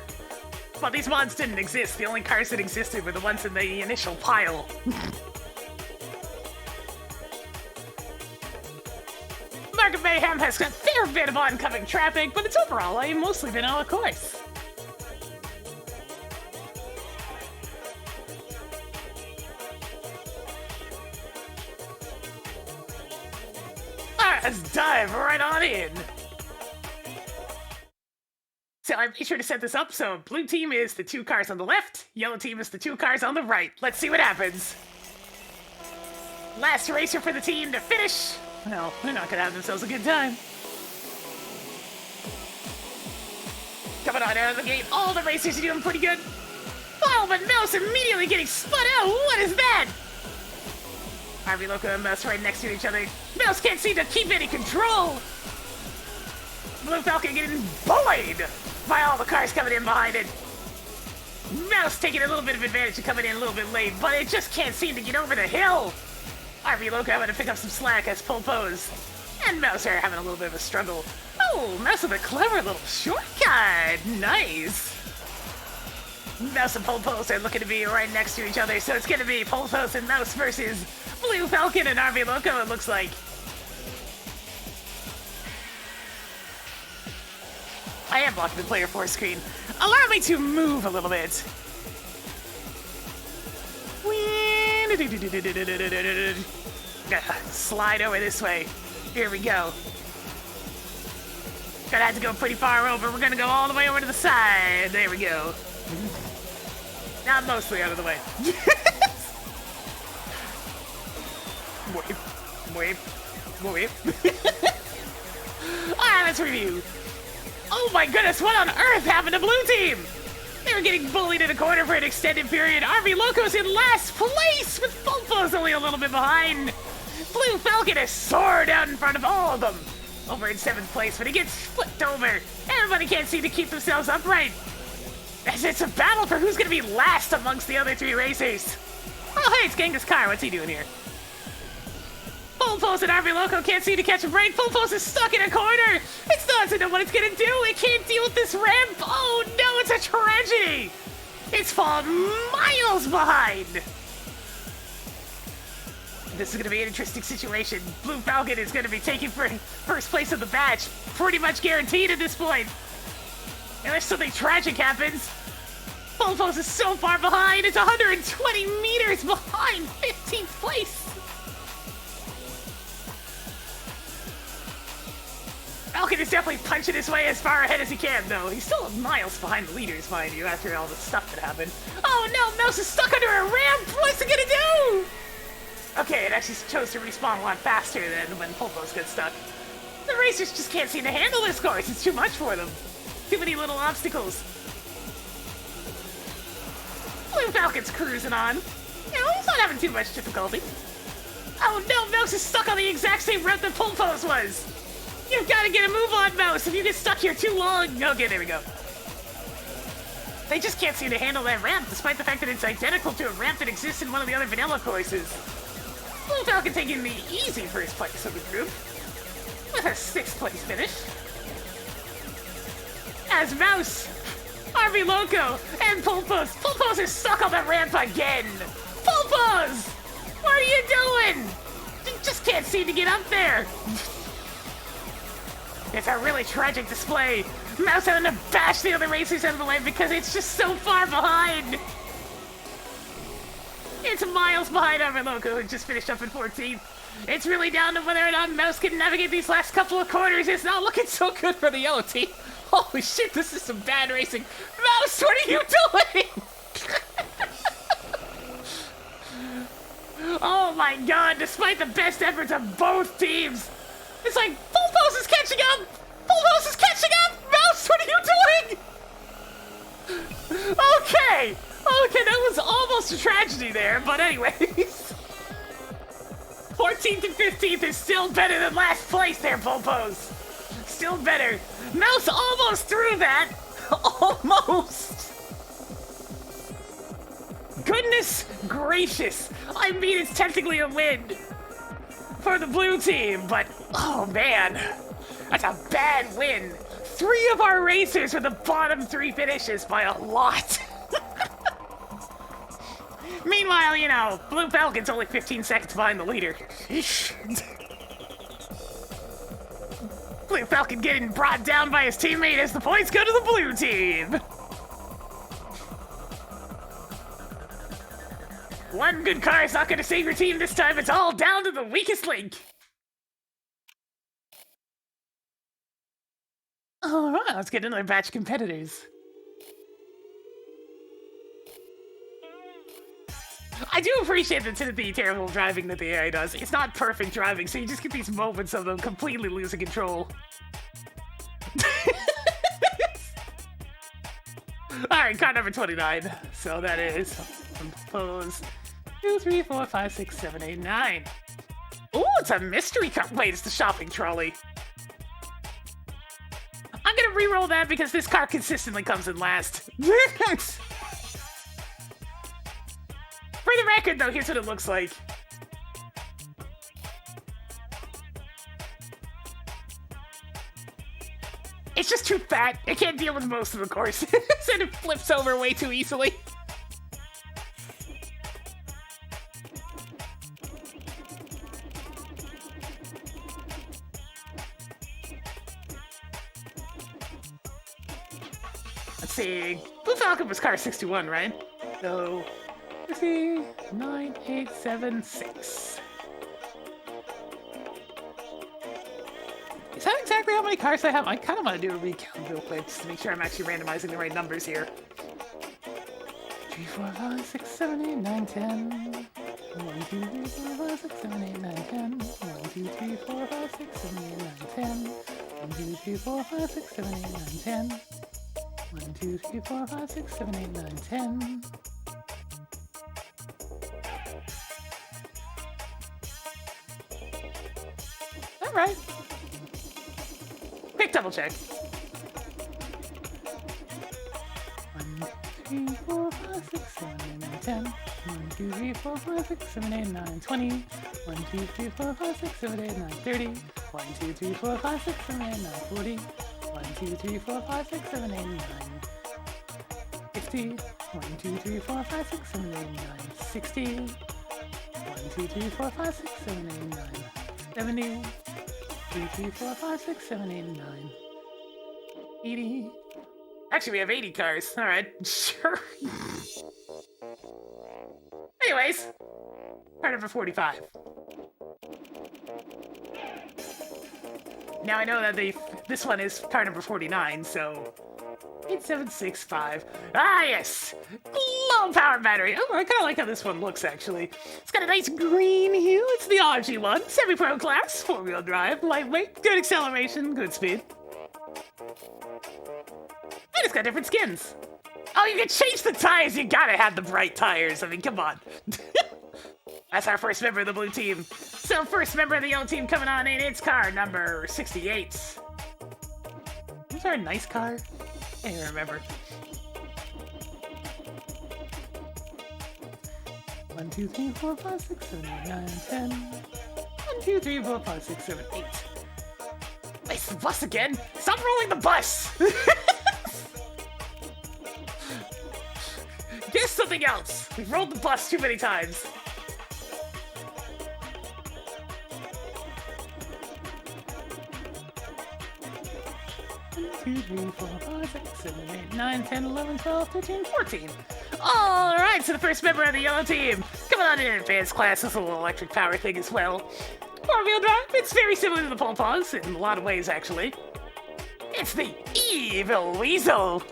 But these mods didn't exist. The only cars that existed were the ones in the initial pile. Market Mayhem has a fair bit of oncoming traffic, but it's overall mostly vanilla course. Let's dive right on in. So I made sure to set this up so blue team is the two cars on the left, yellow team is the two cars on the right. Let's see what happens. Last racer for the team to finish. Well, they're not gonna have themselves a good time. Coming on out of the gate, all the racers are doing pretty good. Oh, but Mouse immediately getting spun out. What is that? RV Loco and Mouse right next to each other. Mouse can't seem to keep any control. Blue Falcon getting bullied by all the cars coming in behind it. Mouse taking a little bit of advantage of coming in a little bit late, but it just can't seem to get over the hill. RV Loco having to pick up some slack as Pole Pose. And Mouse are having a little bit of a struggle. Oh, Mouse with a clever little shortcut. Nice. Mouse and Pole Pose are looking to be right next to each other, so it's going to be Pole Pose and Mouse versus Blue Falcon and RV Loco, it looks like. I am blocking the player 4 screen. Allow me to move a little bit. Slide over this way. Here we go. Gonna have to go pretty far over. We're gonna go all the way over to the side. There we go. Not mostly out of the way. Whip. Alright, let's review. Oh my goodness, what on earth happened to blue team? They were getting bullied in a corner for an extended period. RV Loco's in last place with Pole Pose only a little bit behind. Blue Falcon has soared out in front of all of them. Over in 7th place, but he gets flipped over. Everybody can't seem to keep themselves upright. As it's a battle for who's gonna be last amongst the other 3 racers. Oh hey, it's Genghis Khan, what's he doing here? Pole Pose and RV Loco can't seem to catch a break. Pole Pose is stuck in a corner. It still doesn't know what it's gonna do. It can't deal with this ramp. Oh no, it's a tragedy. It's fallen miles behind. This is gonna be an interesting situation. Blue Falcon is gonna be taking first place of the batch. Pretty much guaranteed at this point. Unless something tragic happens. Pole Pose is so far behind. It's 120 meters behind. 14th place. Falcon is definitely punching his way as far ahead as he can, though. He's still miles behind the leaders, mind you, after all the stuff that happened. Oh no, Mouse is stuck under a ramp! What's he gonna do? Okay, it actually chose to respawn a lot faster than when Pulpos gets stuck. The racers just can't seem to handle this course. It's too much for them. Too many little obstacles. Blue Falcon's cruising on. You know, he's not having too much difficulty. Oh no, Mouse is stuck on the exact same route that Pulpos was. You've got to get a move on, Mouse. If you get stuck here too long... Okay, there we go. They just can't seem to handle that ramp, despite the fact that it's identical to a ramp that exists in one of the other vanilla courses. Blue Falcon taking the easy first place of the group, with a 6th place finish. As Mouse, RB Loco, and Pulpos. Pulpos is stuck on the ramp again. Pulpos! What are you doing? You just can't seem to get up there. It's a really tragic display. Mouse having to bash the other racers out of the way because it's just so far behind. It's miles behind RB Loco, who just finished up in 14th. It's really down to whether or not Mouse can navigate these last couple of corners. It's not looking so good for the yellow team. Holy shit, this is some bad racing. Mouse, what are you doing? Oh my god, despite the best efforts of both teams, it's like, Pulpos is catching up! Pulpos is catching up! Mouse, what are you doing? Okay, that was almost a tragedy there, but anyways. 14th and 15th is still better than last place there, Pulpos. Still better. Mouse almost through that. Almost. Goodness gracious. I mean, it's technically a win for the blue team, but oh man, that's a bad win. 3 of our racers with the bottom 3 finishes by a lot. Meanwhile, you know, Blue Falcon's only 15 seconds behind the leader. Blue Falcon getting brought down by his teammate as the points go to the blue team. One good car is not going to save your team this time. It's all down to the weakest link. All right, let's get another batch of competitors. I do appreciate the terrible driving that the AI does. It's not perfect driving, so you just get these moments of them completely losing control. Alright, car number 29. So that is compose 2, 3, 4, 5, 6, 7, 8, 9. Ooh, it's a mystery car. Wait, it's the shopping trolley. I'm gonna re-roll that because this car consistently comes in last. For the record, though, here's what it looks like. It's just too fat. It can't deal with most of the courses, and it flips over way too easily. Let's see. Blue Falcon was car 61, right? So... 9, 8, 7, 6. Is that exactly how many cars I have? I kind of want to do a recount real quick just to make sure I'm actually randomizing the right numbers here. 3, 4, 5, 6, 7, 8, 9, 10. 1, 2, 3, 4, 5, 6, 7, 8, 9, 10. 1, 2, 3, 4, 5, 6, 7, 8, 9, 10. 1, 2, 3, 4, 5, 6, 7, 8, 9, 10. 1, 2, 3, 4, 5, 6, 7, 8, 9, 10. Alright. Quick double check. 1, 2, 3, 4, 5, 6, 7, 8, 9, 10. 1, 2, 3, 4, 5, 6, 7, 8, 9, 20. 1, 2, 3, 4, 5, 6, 7, 8, 9, 30. 1, 2, 3, 4, 5, 6, 7, 8, 9, 40. 1, 2, 3, 4, 5, 6, 7, 8, 9, 50. 1, 2, 3, 4, 5, 6, 7, 8, 9, 60. 1, 2, 3, 4, 5, 6, 7, 8, 9, 70. 2, 3, 4, 5, 6, 7, 8, 9. 80. Actually, we have 80 cars. Alright, sure. Anyways, Car number 45. Now I know that this one is car number 49, so 8765. Ah, yes! Low power battery. Oh, I kind of like how this one looks, actually. It's got a nice green hue. It's the RG1, semi-pro class, 4-wheel drive, lightweight, good acceleration, good speed. And it's got different skins. Oh, you can change the tires. You gotta have the bright tires. I mean, come on. That's our first member of the blue team. So first member of the yellow team coming on in, it's car number 68. Is there a nice car? I can't even remember. 1, 2, 3, 4, 5, 6, 7, 8, 9, 10. 1, 2, 3, 4, 5, 6, 7, 8. It's the bus again. Stop rolling the bus. Guess something else. We've rolled the bus too many times. Two, 3, 4, 5, 6, 7, 8, 9, 10, 11, 12, 13, 14. Alright, so the first member of the yellow team. Coming on in advanced class, this little electric power thing as well. 4-wheel drive, it's very similar to the pole pause in a lot of ways, actually. It's the Evil Weasel.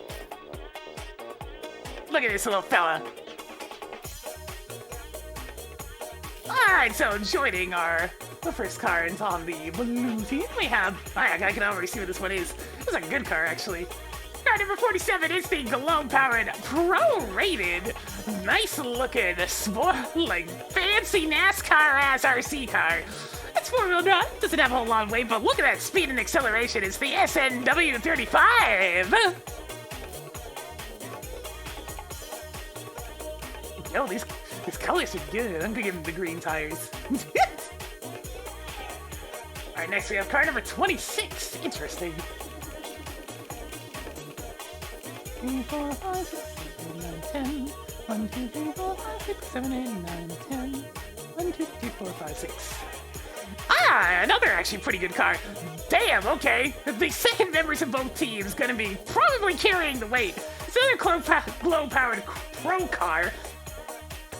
Look at this little fella. Alright, so joining the first car on the blue team, we have... I can already see what this one is. This is a good car, actually. Car number 47 is the glow-powered, pro-rated, nice-looking, like fancy NASCAR-ass RC car. It's 4-wheel drive, doesn't have a whole lot of weight, but look at that speed and acceleration. It's the SNW35. Yo, these colors are good. I'm gonna give them the green tires. Alright, next we have car number 26. Interesting. 3, 4, 5, 6, 7, 8, 9, 10. 1, 2, 3, 4, 5, 6, 7, 8, 9, 10. 1, 2, 3, 4, 5, 6. Ah, another actually pretty good car. Damn, okay. The second members of both teams gonna be probably carrying the weight. It's another glow-powered pro car.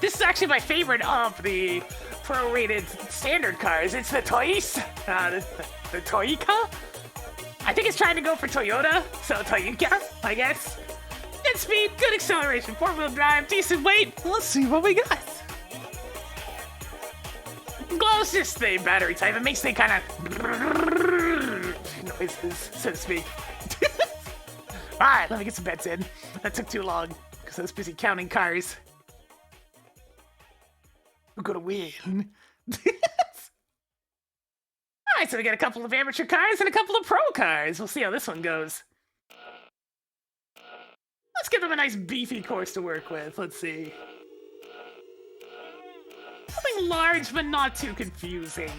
This is actually my favorite of the pro-rated standard cars. It's the Toyota. The Toyota? I think it's trying to go for Toyota, so Toyota, I guess. Good speed, good acceleration, 4-wheel drive, decent weight. Let's see what we got. Glow's just the battery type. It makes the kind of noises, so to speak. Alright, let me get some bets in. That took too long, because I was busy counting cars. We're gonna win. Alright, so we got a couple of amateur cars and a couple of pro cars. We'll see how this one goes. Let's give them a nice beefy course to work with. Let's see. Something large but not too confusing.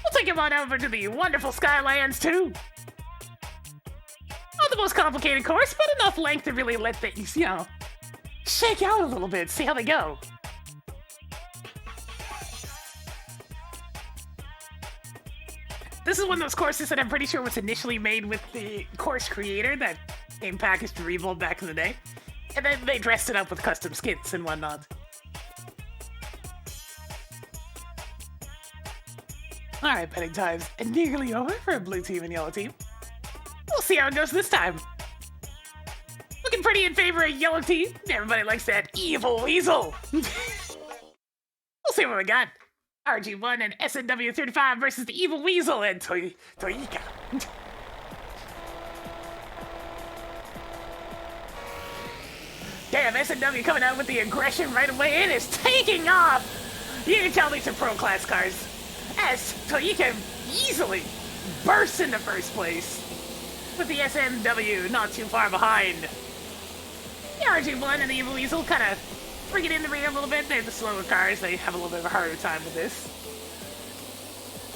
We'll take him on over to the wonderful Skylands too. Not the most complicated course, but enough length to really let things, shake out a little bit, see how they go. This is one of those courses that I'm pretty sure was initially made with the course creator that came packaged and rebuilt back in the day. And then they dressed it up with custom skins and whatnot. Alright, betting time's nearly over for a blue team and yellow team. We'll see how it goes this time. Looking pretty in favor of yellow team. Everybody likes that evil weasel. We'll see what we got. RG1 and SNW35 versus the evil weasel and Toyota. Damn, SNW coming out with the aggression right away. It is taking off. You can tell these are pro class cars. As Toyota easily bursts into first place with the SNW not too far behind. The RG1 and the evil weasel kind of bring it in the rear a little bit. They're the slower cars. They have a little bit of a harder time with this.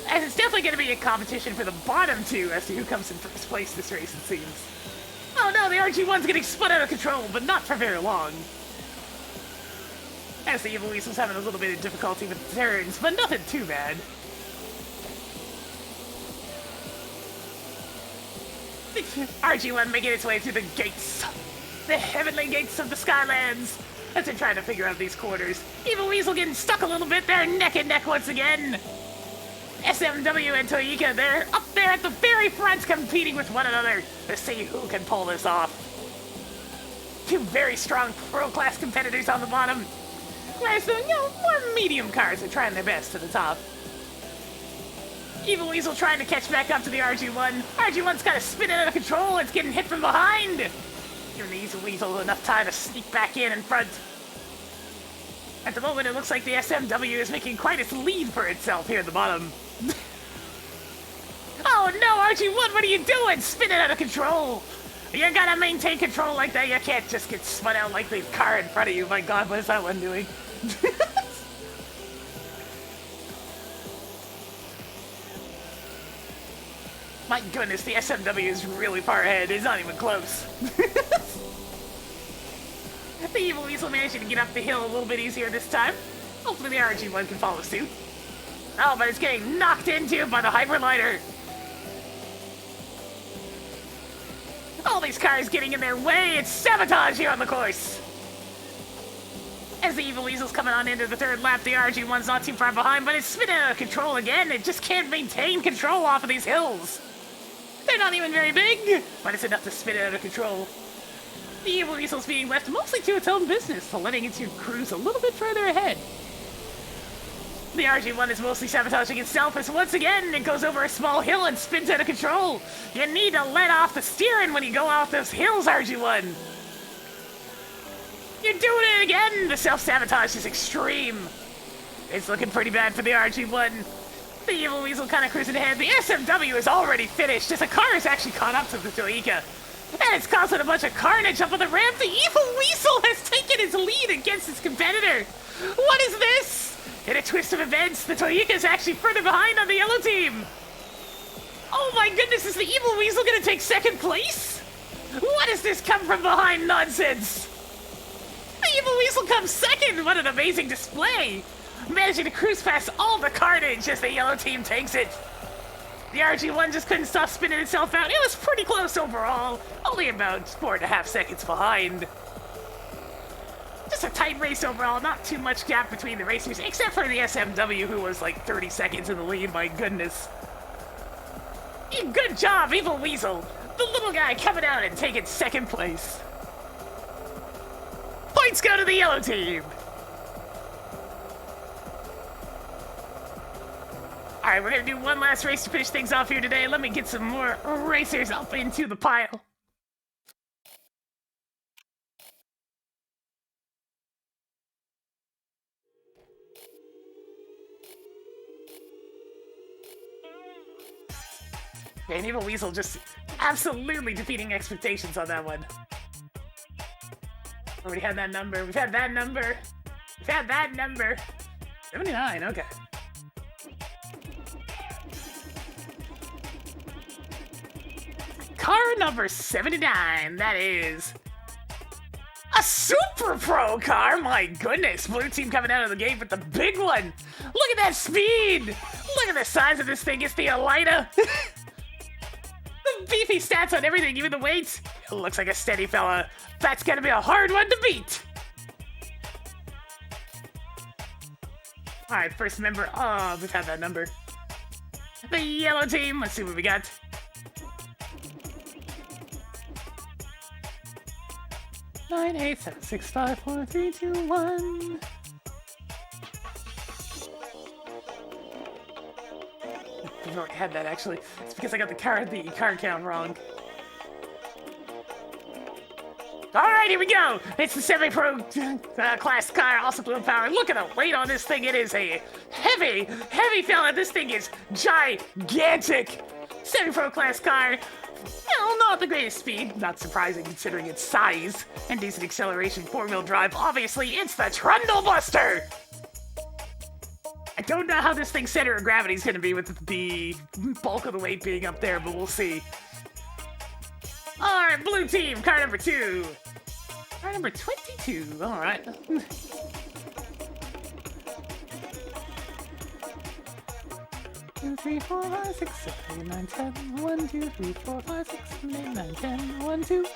As it's definitely going to be a competition for the bottom two as to who comes in first place this race, it seems. Oh no, the RG1's getting spun out of control, but not for very long. As the evil weasel's having a little bit of difficulty with the turns, but nothing too bad. RG1 making its way through the gates. The heavenly gates of the Skylands. As they're trying to figure out these quarters. Evil Weasel getting stuck a little bit. They're neck and neck once again. SMW and Toyika, they're up there at the very front competing with one another to see who can pull this off. Two very strong pro-class competitors on the bottom. Whereas the, more medium cars are trying their best to the top. Evil Weasel trying to catch back up to the RG1. RG1's got to spin it out of control. It's getting hit from behind. Giving the Evil Weasel enough time to sneak back in front. At the moment, it looks like the SMW is making quite its lead for itself here at the bottom. Oh no, RG1, what are you doing? Spin it out of control. You gotta maintain control like that. You can't just get spun out like the car in front of you. My god, what is that one doing? My goodness, the SMW is really far ahead. It's not even close. The Evil Weasel managing to get up the hill a little bit easier this time. Hopefully the RG1 can follow suit. Oh, but it's getting knocked into by the Hyperliner. All these cars getting in their way. It's sabotage here on the course. As the Evil Weasel's coming on into the third lap, the RG1's not too far behind, but it's spinning out of control again. It just can't maintain control off of these hills. They're not even very big, but it's enough to spin it out of control. The Evil Weasel's being left mostly to its own business, so letting it cruise a little bit further ahead. The RG1 is mostly sabotaging itself as once again it goes over a small hill and spins out of control. You need to let off the steering when you go off those hills, RG1. You're doing it again! The self-sabotage is extreme. It's looking pretty bad for the RG1. The Evil Weasel kind of cruising ahead. The SMW is already finished as the car is actually caught up to the Toyika. And it's causing a bunch of carnage up on the ramp. The Evil Weasel has taken its lead against its competitor. What is this? In a twist of events, the Toyika is actually further behind on the yellow team. Oh my goodness, is the Evil Weasel gonna take second place? What is this come from behind nonsense? The Evil Weasel comes second. What an amazing display. Managing to cruise past all the carnage as the yellow team takes it. The RG1 just couldn't stop spinning itself out. It was pretty close overall. Only about 4.5 seconds behind. Just a tight race overall. Not too much gap between the racers, except for the SMW, who was like 30 seconds in the lead. My goodness. Good job, Evil Weasel. The little guy coming out and taking second place. Points go to the yellow team. Alright, we're gonna do one last race to finish things off here today. Let me get some more racers up into the pile. And Evil Weasel just absolutely defeating expectations on that one. Already had that number. We've had that number. We've had that number. 79, okay. Car number 79, that is a Super Pro car, my goodness. Blue team coming out of the gate with the big one. Look at that speed. Look at the size of this thing, it's the Elida. The beefy stats on everything, even the weight. It looks like a steady fella. That's gonna be a hard one to beat. All right, first member, oh, we've had that number. The yellow team, let's see what we got. Nine, 8, 7, 6, 5, 4, 3, 2, 1. I've already had that actually. It's because I got the car count wrong. Alright, here we go! It's the semi-pro class car, also blue power. Look at the weight on this thing. It is a heavy, heavy fella. This thing is gigantic. Semi-pro class car. Well, not the greatest speed, not surprising considering its size, and decent acceleration, 4-wheel drive. Obviously, it's the Trundle Buster! I don't know how this thing's center of gravity is going to be with the bulk of the weight being up there, but we'll see. Alright, blue team, car number 2. Car number 22, alright. 2, 3, 4, 5, 6, 7, 8, 9, 10. 1, 2, 3, 4, 5, 6, 7, 8, 9, 10. 1, 2.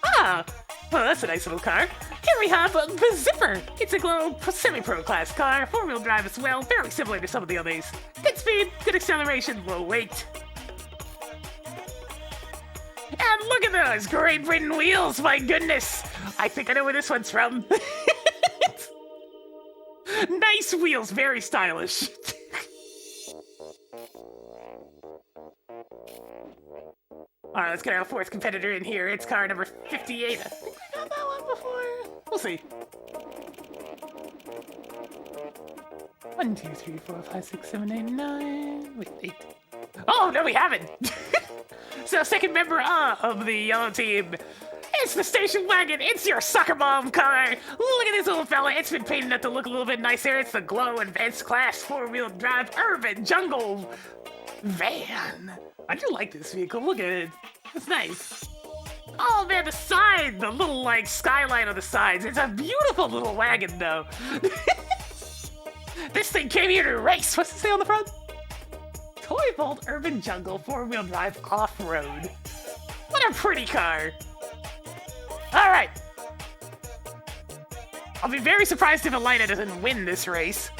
Ah! Well, that's a nice little car. Here we have the Zipper. It's a glow semi-pro class car, 4-wheel drive as well, fairly similar to some of the others. Good speed, good acceleration, low weight. And look at those Great Britain wheels, my goodness! I think I know where this one's from. Nice wheels, very stylish. Alright, let's get our fourth competitor in here. It's car number 58. I think we had that one before. We'll see. 1, 2, 3, 4, 5, 6, 7, 8, 9. Wait, 8. Oh, no, we haven't! So, second member of the yellow team. It's the station wagon. It's your soccer mom car. Look at this little fella. It's been painted up to look a little bit nicer. It's the Glow Advanced Class 4-wheel drive urban jungle van. I do like this vehicle. Look at it. It's nice. Oh man, the side, the little like skyline on the sides. It's a beautiful little wagon though. This thing came here to race. What's it say on the front? Toy Vault Urban Jungle 4-wheel drive off-road. What a pretty car. All right. I'll be very surprised if Elena doesn't win this race.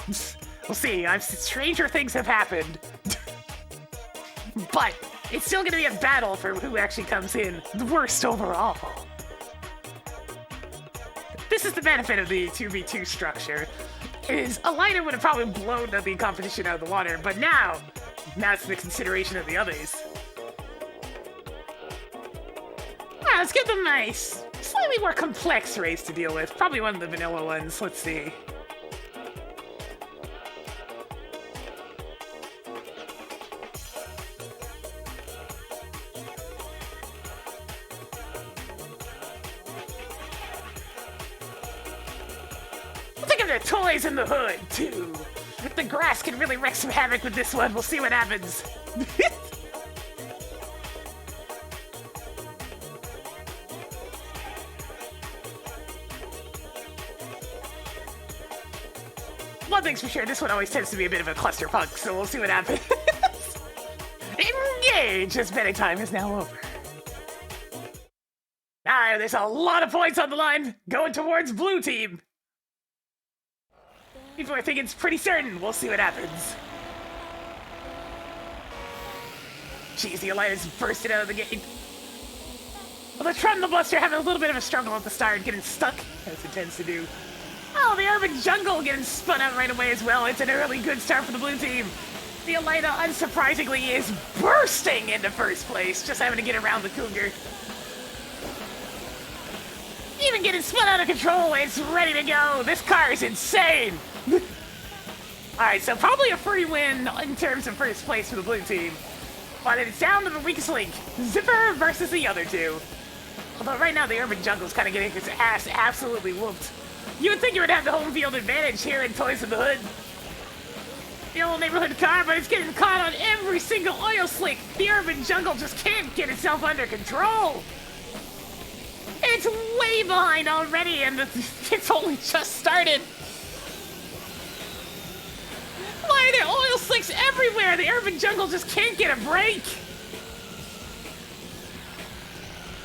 We'll see. Stranger things have happened. But it's still going to be a battle for who actually comes in the worst overall. This is the benefit of the 2v2 structure. Is Elena would have probably blown the competition out of the water, but now it's the consideration of the others. Let's get the nice, slightly more complex race to deal with. Probably one of the vanilla ones. Let's see. We'll take them their toys in the hood, too. The grass can really wreak some havoc with this one. We'll see what happens. One thing's for sure, this one always tends to be a bit of a clusterfuck, so we'll see what happens. Engage! This betting time is now over. Ah, there's a lot of points on the line going towards blue team. People are thinking it's pretty certain. We'll see what happens. Jeez, the Alliance bursted out of the gate. Well, the Trundle Buster having a little bit of a struggle at the start, getting stuck, as it tends to do. Oh, the Urban Jungle getting spun out right away as well. It's an early good start for the blue team. The Elena, unsurprisingly, is bursting into first place, just having to get around the Cougar. Even getting spun out of control, it's ready to go. This car is insane. Alright, so probably a free win in terms of first place for the blue team. But it's down to the weakest link, Zipper versus the other two. Although right now the Urban Jungle's kind of getting his ass absolutely whooped. You would think you would have the home field advantage here in Toys in the Hood. The old neighborhood car, but it's getting caught on every single oil slick. The Urban Jungle just can't get itself under control. It's way behind already, and it's only just started. Why are there oil slicks everywhere? The Urban Jungle just can't get a break.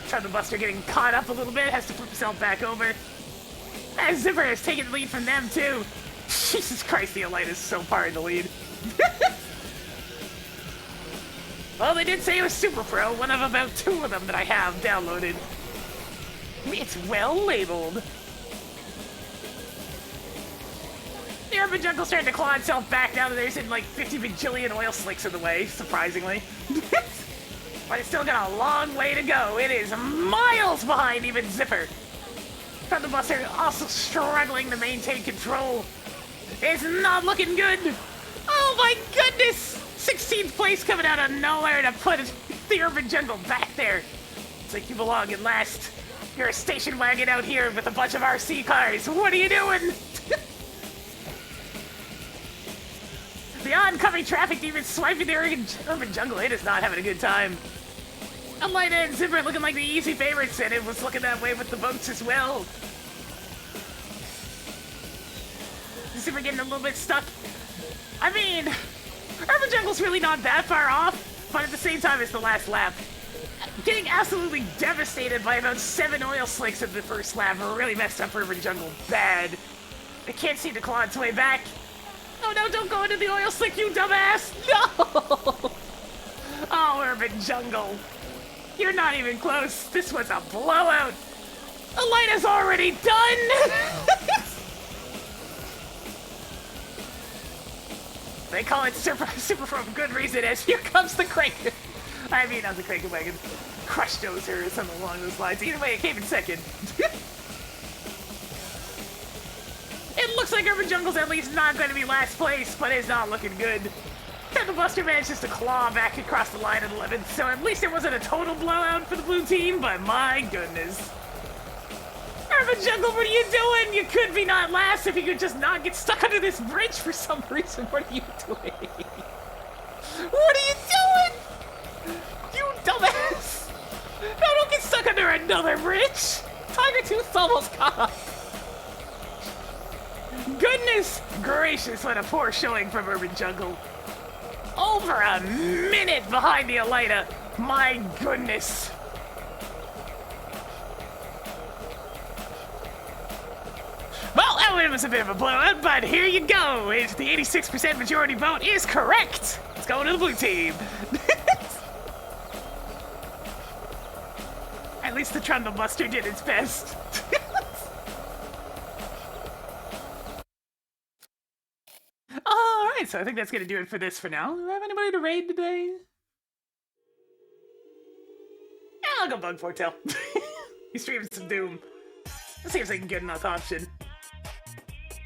Trundle Buster getting caught up a little bit, has to flip himself back over. And Zipper has taken the lead from them, too. Jesus Christ, the Elite is so far in the lead. Well, they did say it was Super Pro, one of about 2 of them that I have downloaded. It's well labeled. The Urban Jungle's starting to claw itself back now that there's like 50 bajillion oil slicks in the way, surprisingly. But it's still got a long way to go. It is miles behind even Zipper. Trundle Buster also struggling to maintain control. It's not looking good. Oh my goodness! 16th place coming out of nowhere to put the Urban Jungle back there. It's like you belong in last. You're a station wagon out here with a bunch of RC cars. What are you doing? The oncoming traffic even swiping the Urban Jungle. It is not having a good time. Elena and Zipper looking like the easy favorites, and it was looking that way with the votes as well. Zipper getting a little bit stuck. I mean, Urban Urban Jungle's really not that far off, but at the same time, it's the last lap. Getting absolutely devastated by about 7 oil slicks in the first lap really messed up Urban Jungle bad. It can't seem to claw its way back. Oh no, don't go into the oil slick, you dumbass! No! Oh, Urban Jungle. You're not even close. This was a blowout. The light is already done! They call it super for a good reason, as here comes the crank. I mean, not the crank wagon. Crush dozer or something along those lines. Either way, it came in second. It looks like Urban Jungle's at least not going to be last place, but it's not looking good. And the Buster manages to claw back across the line at 11th, so at least it wasn't a total blowout for the blue team, but my goodness. Urban Jungle, what are you doing? You could be not last if you could just not get stuck under this bridge for some reason. What are you doing? What are you doing? You dumbass! No, don't get stuck under another bridge! Tiger Tooth's almost caught. Goodness gracious, what a poor showing from Urban Jungle. Over a minute behind the Elida. My goodness. Well, that one was a bit of a blowout, but here you go. The 86% majority vote is correct. It's going to the blue team. At least the Trundle Buster did its best. Alright, so I think that's going to do it for this for now. Do I have anybody to raid today? Yeah, I'll go Bug Fortail. He's streaming some Doom. That seems like a good enough option.